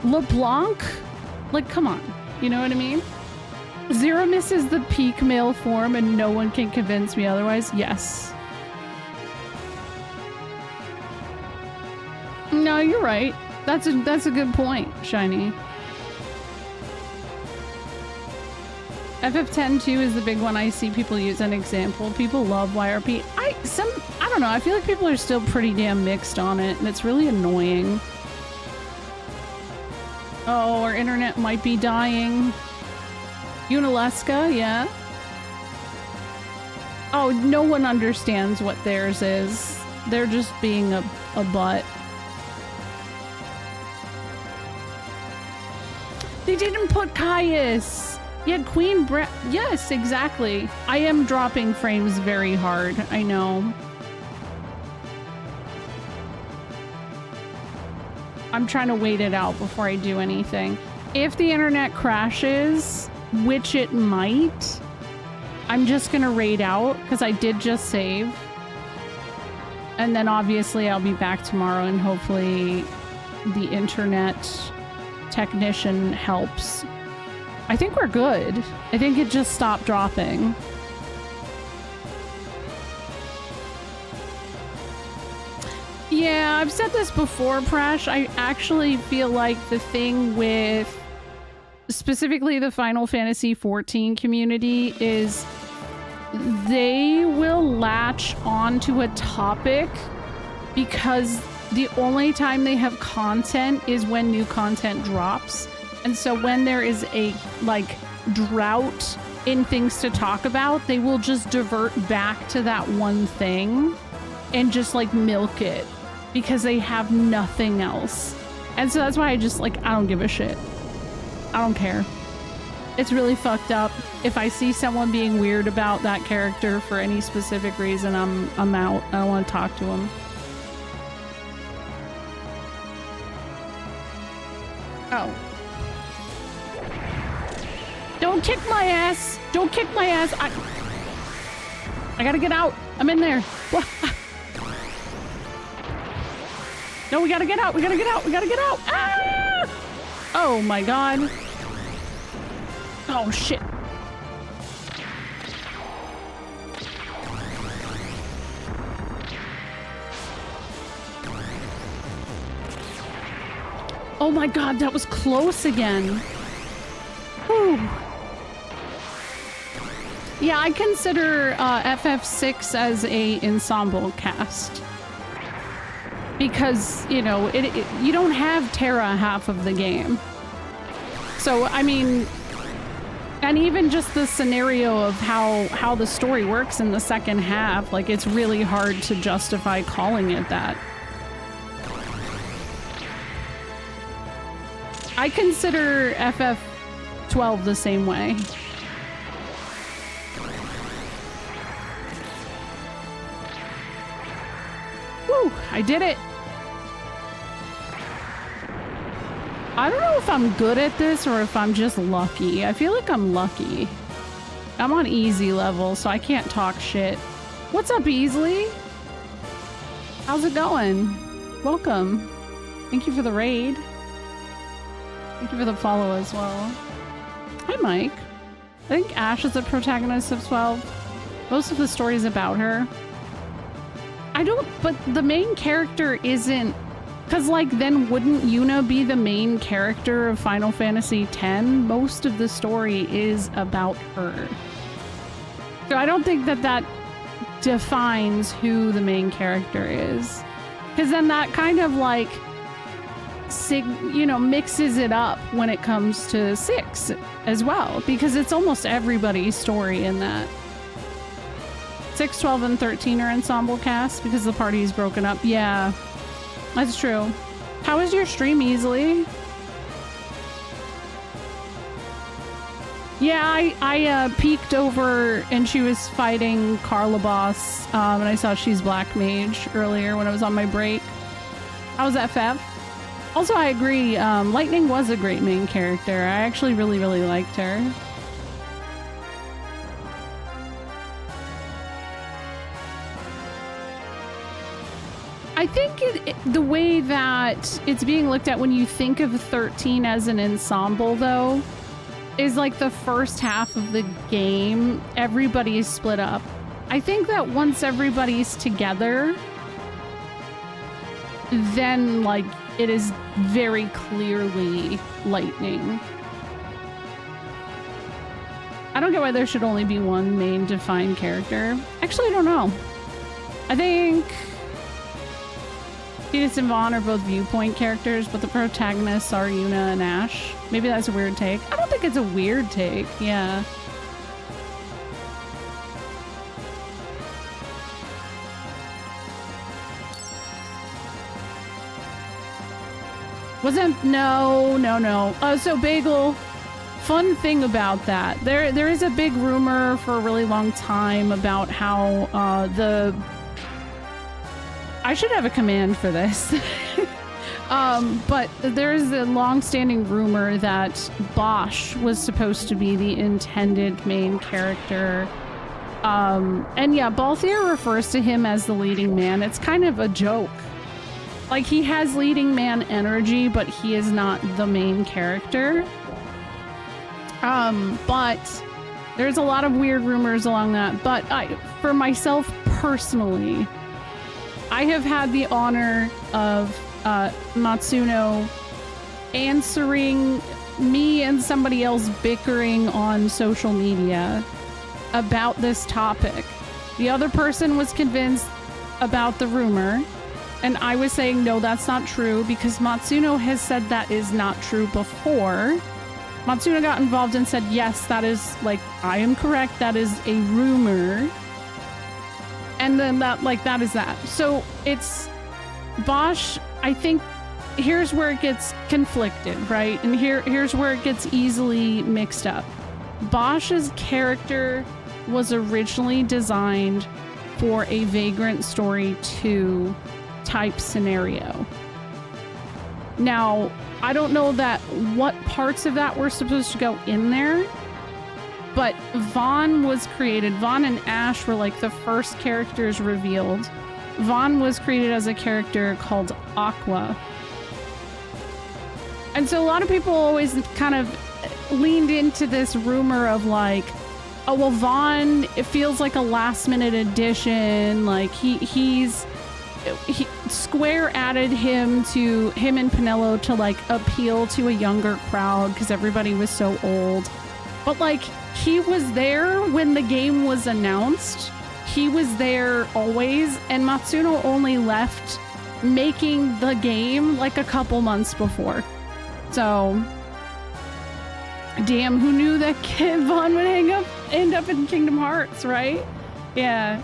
LeBlanc? Like, come on. You know what I mean? Zeromus is the peak male form and no one can convince me otherwise. Yes. No, you're right. That's a good point, Shiny. FF10 2 is the big one I see people use an example. People love YRP. I don't know. I feel like people are still pretty damn mixed on it, and it's really annoying. Oh, our internet might be dying. Unaleska, yeah. Oh, no one understands what theirs is. They're just being a butt. They didn't put Caius. You had Queen Brett. Yes, exactly. I am dropping frames very hard. I know. I'm trying to wait it out before I do anything. If the internet crashes, which it might, I'm just gonna raid out because I did just save. And then obviously I'll be back tomorrow and hopefully the internet technician helps. I think we're good. I think it just stopped dropping. Yeah, I've said this before, Prash. I actually feel like the thing with specifically the Final Fantasy XIV community, is they will latch onto a topic because the only time they have content is when new content drops. And so when there is a, like, drought in things to talk about, they will just divert back to that one thing and just, like, milk it because they have nothing else. And so that's why I just, like, I don't give a shit. I don't care. It's really fucked up. If I see someone being weird about that character for any specific reason, I'm out. I don't want to talk to them. Oh. Don't kick my ass! Don't kick my ass! I gotta get out! I'm in there! No, we gotta get out! We gotta get out! We gotta get out! Ah! Oh my god. Oh shit. Oh my god, that was close again. Whew. Yeah, I consider FF6 as a ensemble cast. Because, you know, you don't have Terra half of the game. So, I mean, and even just the scenario of how the story works in the second half, like, it's really hard to justify calling it that. I consider FF12 the same way. Woo! I did it! I don't know if I'm good at this or if I'm just lucky. I feel like I'm lucky. I'm on easy level, so I can't talk shit. What's up, Easley? How's it going? Welcome. Thank you for the raid. Thank you for the follow as well. Hi, Mike. I think Ash is the protagonist of 12. Most of the story is about her. I don't, but the main character isn't, because, like, then wouldn't Yuna be the main character of Final Fantasy X? Most of the story is about her. So I don't think that that defines who the main character is. Because then that kind of, like, you know, mixes it up when it comes to 6 as well, because it's almost everybody's story in that. 6, 12, and 13 are ensemble cast because the party is broken up. Yeah, that's true. How is your stream, Easily? Yeah, I peeked over and she was fighting Carla Boss, and I saw she's Black Mage earlier when I was on my break. How's FF? Also, I agree, Lightning was a great main character. I actually really, really liked her. I think the way that it's being looked at when you think of 13 as an ensemble, though, is like the first half of the game, everybody is split up. I think that once everybody's together, then, like, it is very clearly Lightning. I don't get why there should only be one main defined character. Actually, I don't know. I think Venus and Vaughn are both viewpoint characters, but the protagonists are Yuna and Ash. Maybe that's a weird take. I don't think it's a weird take. Yeah. Wasn't, no. So Bagel, fun thing about that, there is a big rumor for a really long time about how I should have a command for this. But there's a long-standing rumor that Bosch was supposed to be the intended main character. And yeah, Balthier refers to him as the leading man. It's kind of a joke. Like, he has leading man energy, but he is not the main character. But there's a lot of weird rumors along that. But for myself personally, I have had the honor of Matsuno answering me and somebody else bickering on social media about this topic. The other person was convinced about the rumor, and I was saying, no, that's not true, because Matsuno has said that is not true before. Matsuno got involved and said, yes, that is, like, I am correct, that is a rumor. And then that is that. So it's Bosch, I think, here's where it gets conflicted, right? And here's where it gets easily mixed up. Bosch's character was originally designed for a Vagrant Story 2 type scenario. Now, I don't know what parts of that were supposed to go in there, but Vaughn was created. Vaughn and Ash were like the first characters revealed. Vaughn was created as a character called Aqua. And so a lot of people always kind of leaned into this rumor of like, oh, well, Vaughn, it feels like a last minute addition. Like Square added him and Pinello to like appeal to a younger crowd because everybody was so old. But like, he was there when the game was announced. He was there always, and Matsuno only left making the game like a couple months before. So, damn, who knew that Kid Vaughn would end up in Kingdom Hearts, right? Yeah.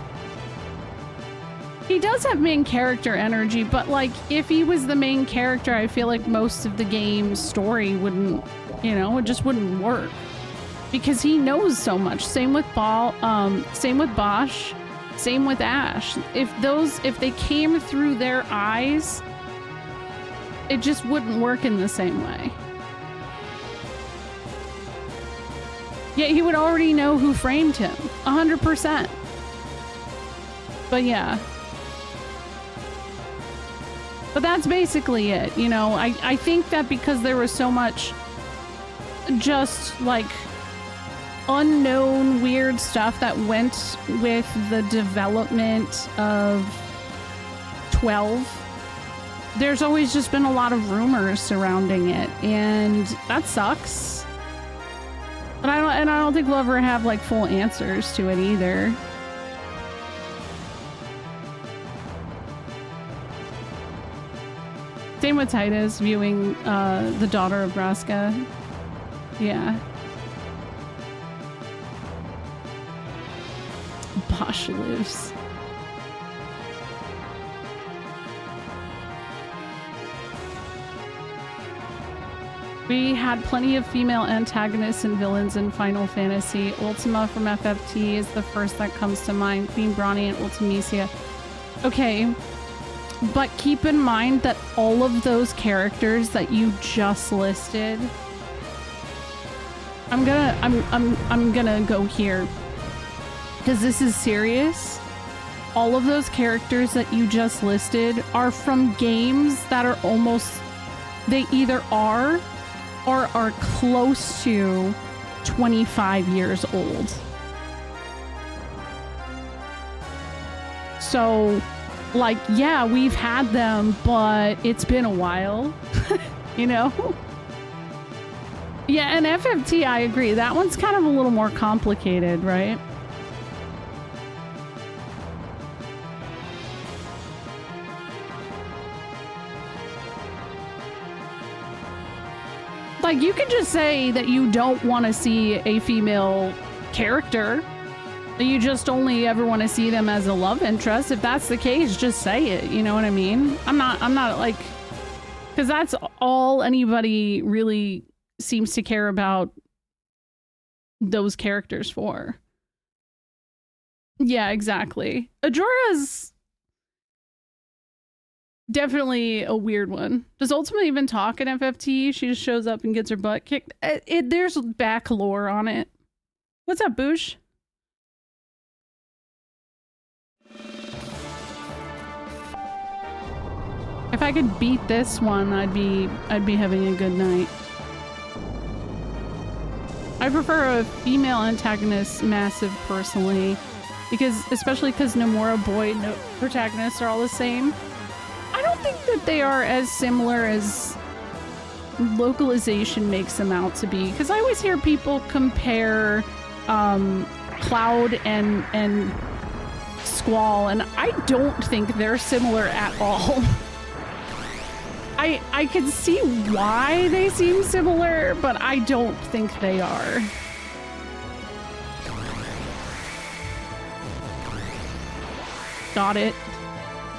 He does have main character energy, but like, if he was the main character, I feel like most of the game's story wouldn't, it just wouldn't work. Because he knows so much. Same with same with Bosch, same with Ash. If they came through their eyes, it just wouldn't work in the same way. Yeah, he would already know who framed him, 100%. But yeah. But that's basically it, I think that because there was so much just like unknown weird stuff that went with the development of 12, there's always just been a lot of rumors surrounding it, and that sucks. But I don't think we'll ever have like full answers to it either. Same with Titus viewing the daughter of Braska. Yeah. Bosch lives. We had plenty of female antagonists and villains in Final Fantasy. Ultima from FFT is the first that comes to mind. Queen Brawny and Ultimecia. Okay, but keep in mind that all of those characters that you just listed, I'm gonna go here because this is serious. All of those characters that you just listed are from games that are they either are or are close to 25 years old. So, like, yeah, we've had them, but it's been a while, Yeah, and FFT, I agree. That one's kind of a little more complicated, right? Like, you can just say that you don't want to see a female character. You just only ever want to see them as a love interest. If that's the case, just say it. You know what I mean? I'm not like, because that's all anybody really seems to care about those characters for. Yeah, exactly. Ajora's definitely a weird one. Does Ultima even talk in FFT? She just shows up and gets her butt kicked. There's back lore on it. What's up, Boosh? If I could beat this one, I'd be having a good night. I prefer a female antagonist massive personally, especially because Nomura boy protagonists are all the same. I don't think that they are as similar as localization makes them out to be. Because I always hear people compare Cloud and Squall, and I don't think they're similar at all. I can see why they seem similar, but I don't think they are. Got it.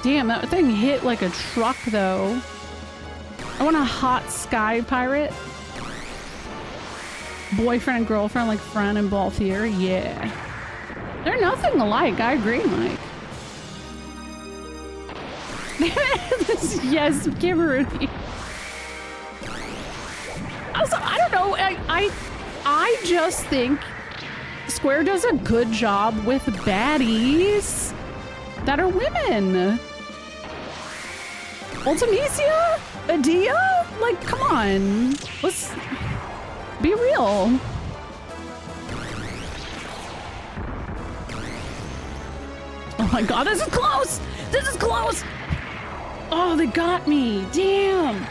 Damn, that thing hit like a truck, though. I want a hot sky pirate. Boyfriend and girlfriend like Fran and Balthier. Yeah. They're nothing alike. I agree, Mike. Yes, Kimberly. Also, I don't know. I just think Square does a good job with baddies that are women. Ultimisia? Adia? Like, come on. Let's be real. Oh my god, this is close! This is close! Oh, they got me. Damn.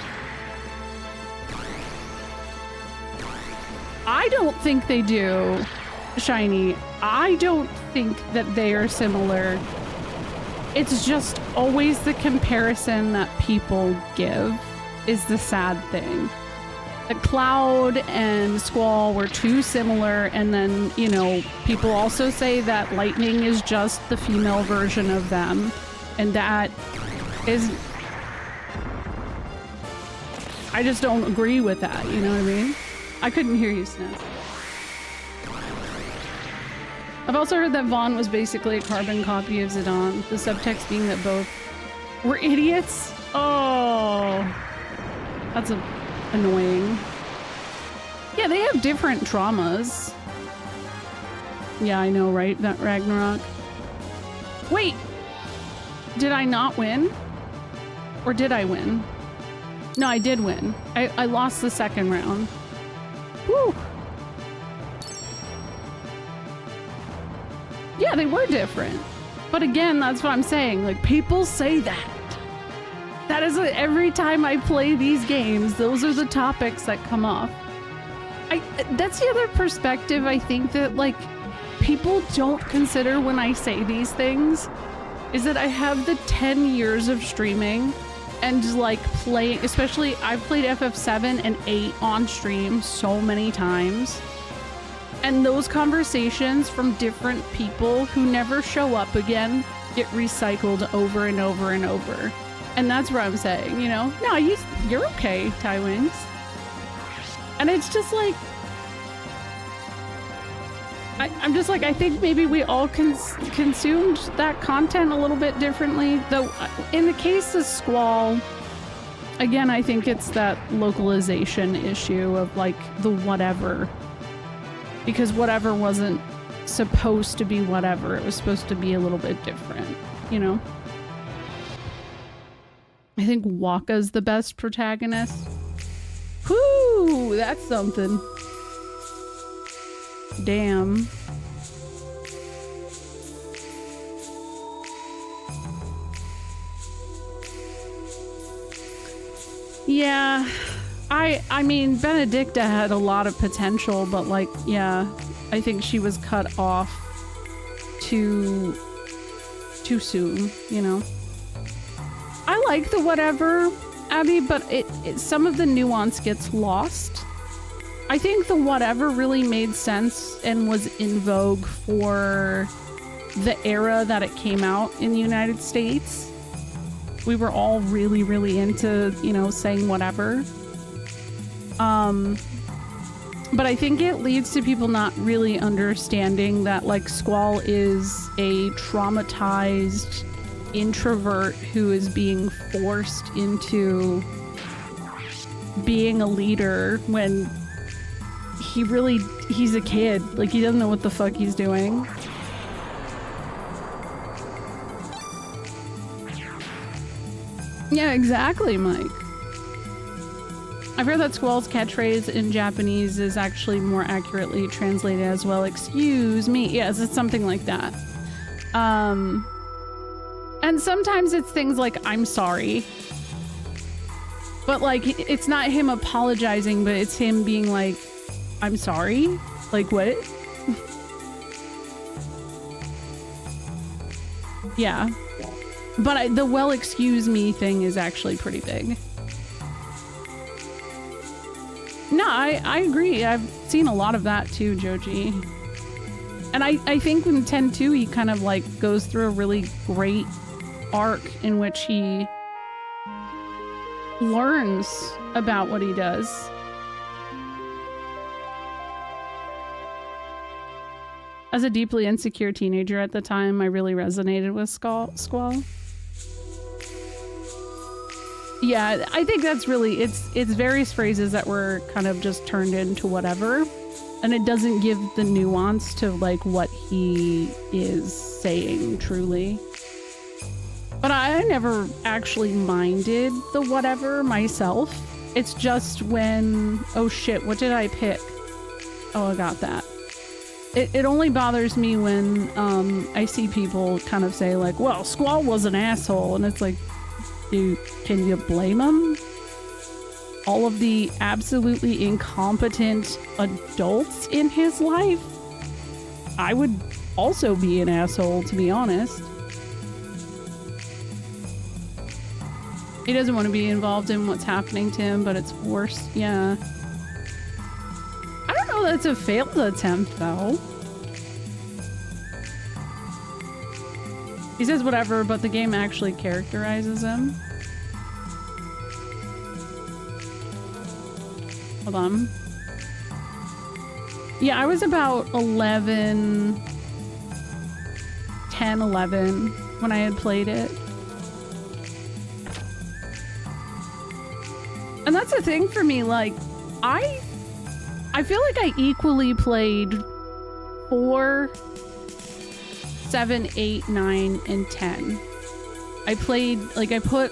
I don't think they do, Shiny. I don't think that they are similar. It's just always the comparison that people give is the sad thing. The Cloud and Squall were too similar, and then, you know, people also say that Lightning is just the female version of them, and that is... I just don't agree with that, you know what I mean? I couldn't hear you, Snez. I've also heard that Vaughn was basically a carbon copy of Zidane, the subtext being that both were idiots. Oh, that's annoying. Yeah, they have different traumas. Yeah, I know, right? That Ragnarok. Wait, did I not win? Or did I win? No, I did win. I lost the second round. Woo! Yeah, they were different. But again, that's what I'm saying. Like, people say that. That is every time I play these games, those are the topics that come up. That's the other perspective I think that, like, people don't consider when I say these things, is that I have the 10 years of streaming and, like, playing, especially I've played FF7 and 8 on stream so many times. And those conversations from different people who never show up again get recycled over and over and over. And that's where I'm saying, you know, no, you're okay, Ty Wings. And it's just like, I'm just like, I think maybe we all consumed that content a little bit differently. Though in the case of Squall, again, I think it's that localization issue of like the whatever. Because whatever wasn't supposed to be whatever. It was supposed to be a little bit different, you know? I think Waka's the best protagonist. Whoo! That's something. Damn. Yeah. I mean, Benedicta had a lot of potential, but like, yeah, I think she was cut off too soon, you know? I like the whatever, Abby, but some of the nuance gets lost. I think the whatever really made sense and was in vogue for the era that it came out in the United States. We were all really, really into, you know, saying whatever. But I think it leads to people not really understanding that, like, Squall is a traumatized introvert who is being forced into being a leader when he's a kid. Like, he doesn't know what the fuck he's doing. Yeah, exactly, Mike. I've heard that Squall's catchphrase in Japanese is actually more accurately translated as well. Excuse me. Yes, it's something like that. And sometimes it's things like, I'm sorry. But like, it's not him apologizing, but it's him being like, I'm sorry? Like, what? Yeah. But the well excuse me thing is actually pretty big. No, I agree. I've seen a lot of that too, Joji. And I think in 10-2 he kind of like goes through a really great arc in which he learns about what he does. As a deeply insecure teenager at the time, I really resonated with Squall. Yeah, I think that's really, it's various phrases that were kind of just turned into whatever. And it doesn't give the nuance to like what he is saying truly. But I never actually minded the whatever myself. It's just when, oh shit, what did I pick? Oh, I got that. It only bothers me when I see people kind of say like, well, Squall was an asshole. And it's like, dude, can you blame him? All of the absolutely incompetent adults in his life? I would also be an asshole, to be honest. He doesn't want to be involved in what's happening to him, but it's forced. Yeah. I don't know that's a failed attempt, though. He says whatever, but the game actually characterizes him. Hold on. Yeah, I was about 11, 10, 11 when I had played it. And that's the thing for me, like, I feel like I equally played 4, 7, 8, 9, and 10. I played, like, I put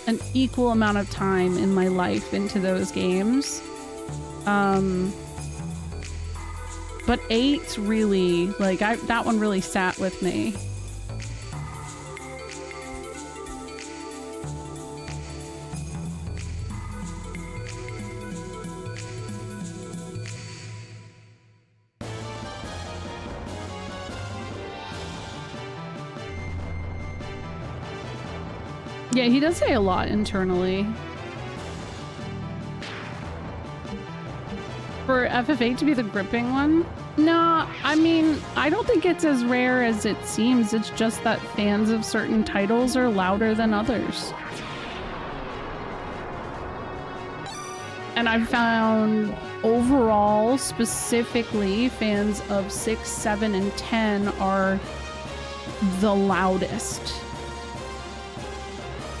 an equal amount of time in my life into those games. But 8 really, like, that one really sat with me. Yeah, he does say a lot internally. For FF8 to be the gripping one? No, I mean, I don't think it's as rare as it seems. It's just that fans of certain titles are louder than others. And I've found overall, specifically, fans of 6, 7, and 10 are the loudest.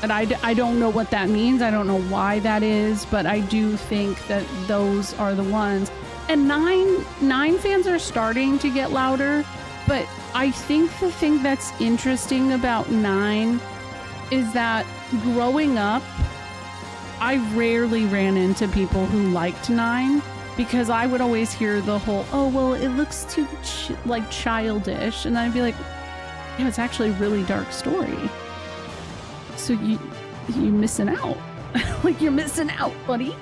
And I don't know what that means. I don't know why that is, but I do think that those are the ones. And 9 fans are starting to get louder, but I think the thing that's interesting about 9 is that growing up, I rarely ran into people who liked 9 because I would always hear the whole, oh, well, it looks too like childish. And I'd be like, yeah, it's actually a really dark story. So you're missing out. Like, you're missing out, buddy.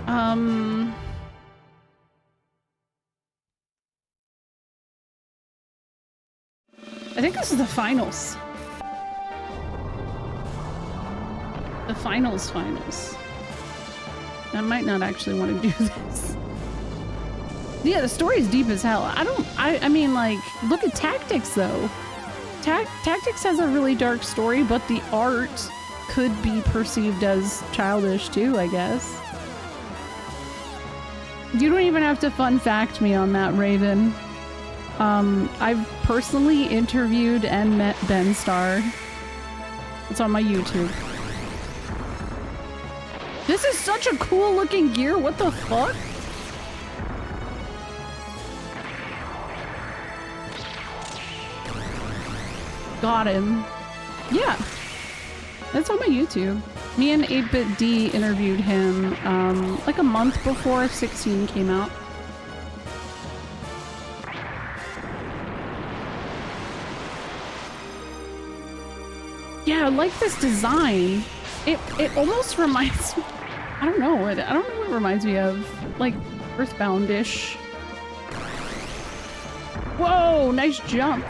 I think this is the finals. The finals. I might not actually want to do this. Yeah, the story's deep as hell. I mean, like, look at Tactics, though. Tactics has a really dark story, but the art could be perceived as childish, too, I guess. You don't even have to fun fact me on that, Raven. I've personally interviewed and met Ben Starr. It's on my YouTube. This is such a cool looking gear. What the fuck? Got him. Yeah. That's on my YouTube. Me and 8BitD interviewed him like a month before 16 came out. Yeah, I like this design. It almost reminds me, I don't know what it reminds me of. Like Earthbound-ish. Whoa, nice jump.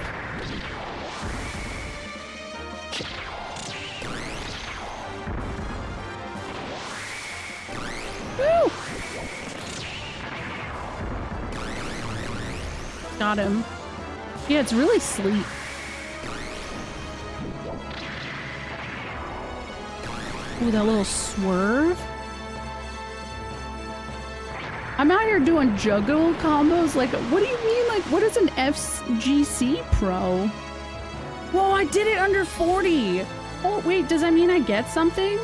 Woo! Got him. Yeah, it's really sleek. Ooh, that little swerve. I'm out here doing juggle combos. Like, what do you mean? Like, what is an FGC Pro? Whoa, I did it under 40. Oh, wait, does that mean I get something?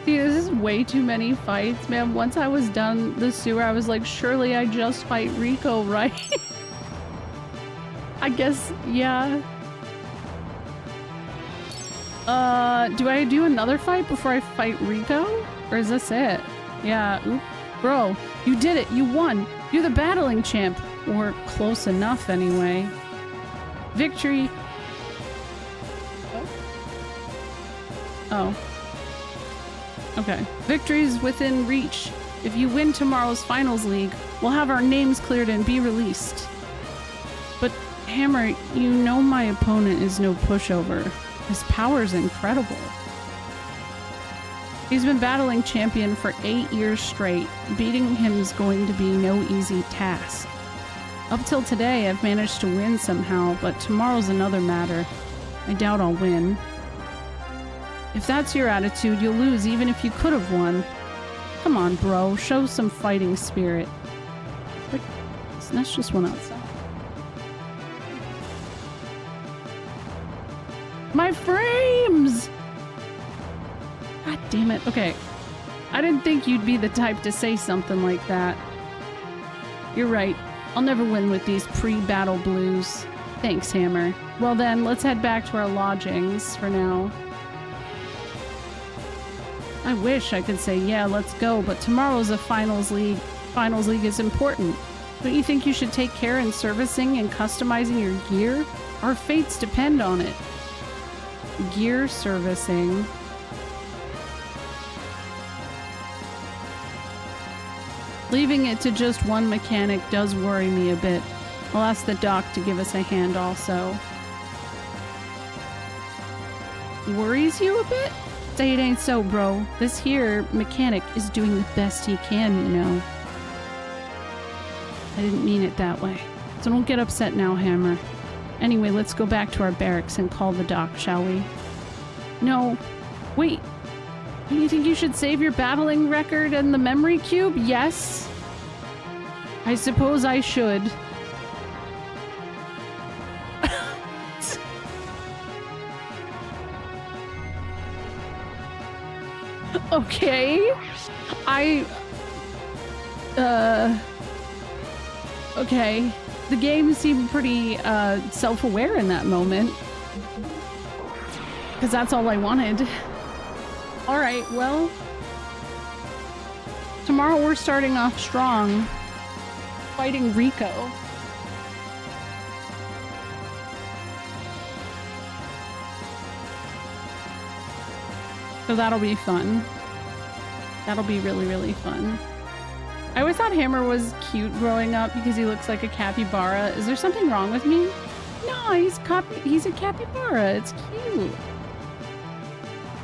See, this is way too many fights, man. Once I was done the sewer, I was like, surely I just fight Rico, right? I guess, yeah. Do I do another fight before I fight Rico? Or is this it? Yeah. Oop. Bro, you did it. You won. You're the battling champ. Or close enough, anyway. Victory. Oh. Okay. Victory's within reach. If you win tomorrow's finals league, we'll have our names cleared and be released. But Hammer, you know my opponent is no pushover. His power's incredible. He's been battling champion for 8 years straight. Beating him is going to be no easy task. Up till today, I've managed to win somehow, but tomorrow's another matter. I doubt I'll win. If that's your attitude, you'll lose even if you could have won. Come on, bro. Show some fighting spirit. That's just one outside. My frames! God damn it. Okay. I didn't think you'd be the type to say something like that. You're right. I'll never win with these pre-battle blues. Thanks, Hammer. Well then, let's head back to our lodgings for now. I wish I could say, yeah, let's go, but tomorrow's a finals league. Finals league is important. Don't you think you should take care in servicing and customizing your gear? Our fates depend on it. Gear servicing. Leaving it to just one mechanic does worry me a bit. I'll ask the doc to give us a hand also. Worries you a bit? Say it ain't so, bro. This here mechanic is doing the best he can, you know. I didn't mean it that way. So don't get upset now, Hammer. Anyway, let's go back to our barracks and call the doc, shall we? No. Wait. You think you should save your battling record and the memory cube? Yes. I suppose I should. Okay. Okay. The game seemed pretty self-aware in that moment. Because that's all I wanted. Alright, well. Tomorrow we're starting off strong. Fighting Rico. So that'll be fun. That'll be really, really fun. I always thought Hammer was cute growing up because he looks like a capybara. Is there something wrong with me? No, he's a capybara. It's cute.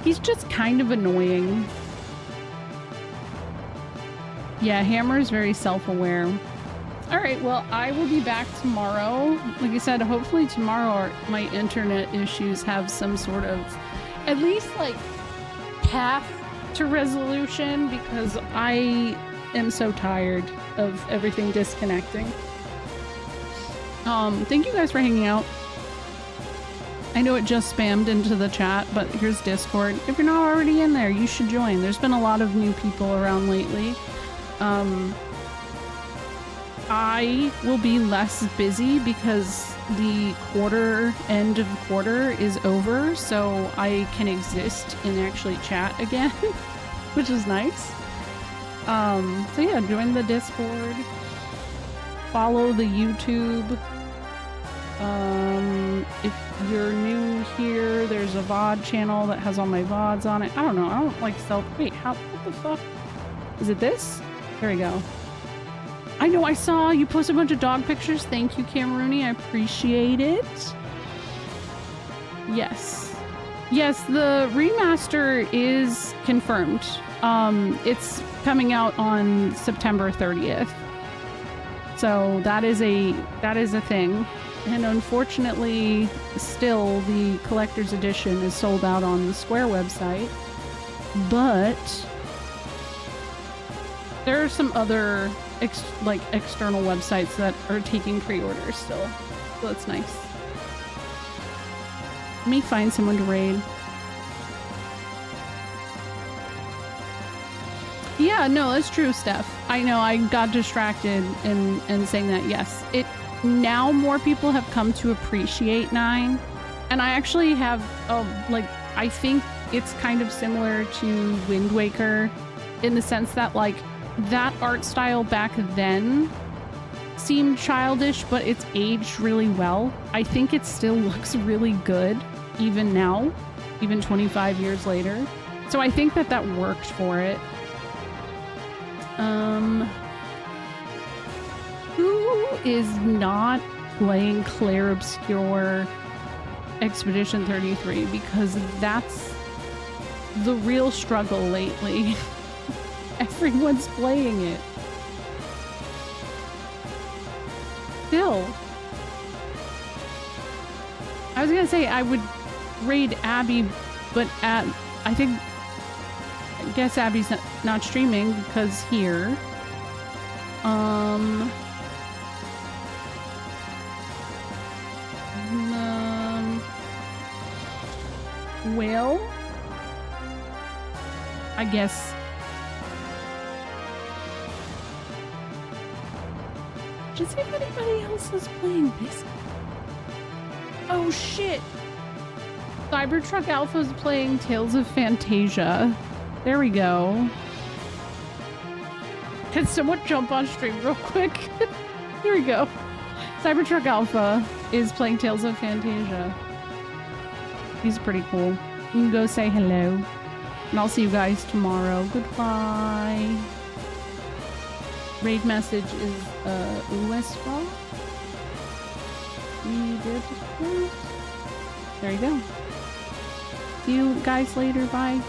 He's just kind of annoying. Yeah, Hammer's very self-aware. Alright, well, I will be back tomorrow. Like I said, hopefully tomorrow my internet issues have some sort of, at least like, path to resolution, because I am so tired of everything disconnecting. Thank you guys for hanging out. I know it just spammed into the chat, but here's Discord. If you're not already in there, you should join. There's been a lot of new people around lately. I will be less busy because the end of quarter is over, so I can exist and actually chat again, which is nice. So yeah, join the Discord. follow the YouTube. If you're new here, there's a VOD channel that has all my VODs on it. I don't know. I don't like wait, what the fuck? Is it this? There we go. I know I saw you post a bunch of dog pictures. Thank you, Camerooni. I appreciate it. Yes. Yes, the remaster is confirmed. It's coming out on September 30th. So that is a thing. And unfortunately, still the collector's edition is sold out on the Square website. But there are some other external websites that are taking pre-orders still. So that's nice. Let me find someone to raid. Yeah, no, that's true, Steph. I know I got distracted in saying that. Yes, now more people have come to appreciate 9, and I actually have I think it's kind of similar to Wind Waker in the sense that that art style back then seemed childish, but it's aged really well. I think it still looks really good even now, even 25 years later. So I think that worked for it. Who is not playing Claire Obscure Expedition 33? Because that's the real struggle lately. Everyone's playing it. Still. I was gonna say I would raid Abby, but I guess Abby's not streaming because here. Well, I guess. Just see if anybody else is playing this. Oh shit! Cybertruck Alpha's playing Tales of Fantasia. There we go. Can someone jump on stream real quick? Here we go. Cybertruck Alpha is playing Tales of Fantasia. He's pretty cool. You can go say hello. And I'll see you guys tomorrow. Goodbye. Raid message is Westfall. We did it. There you go. See you guys later. Bye.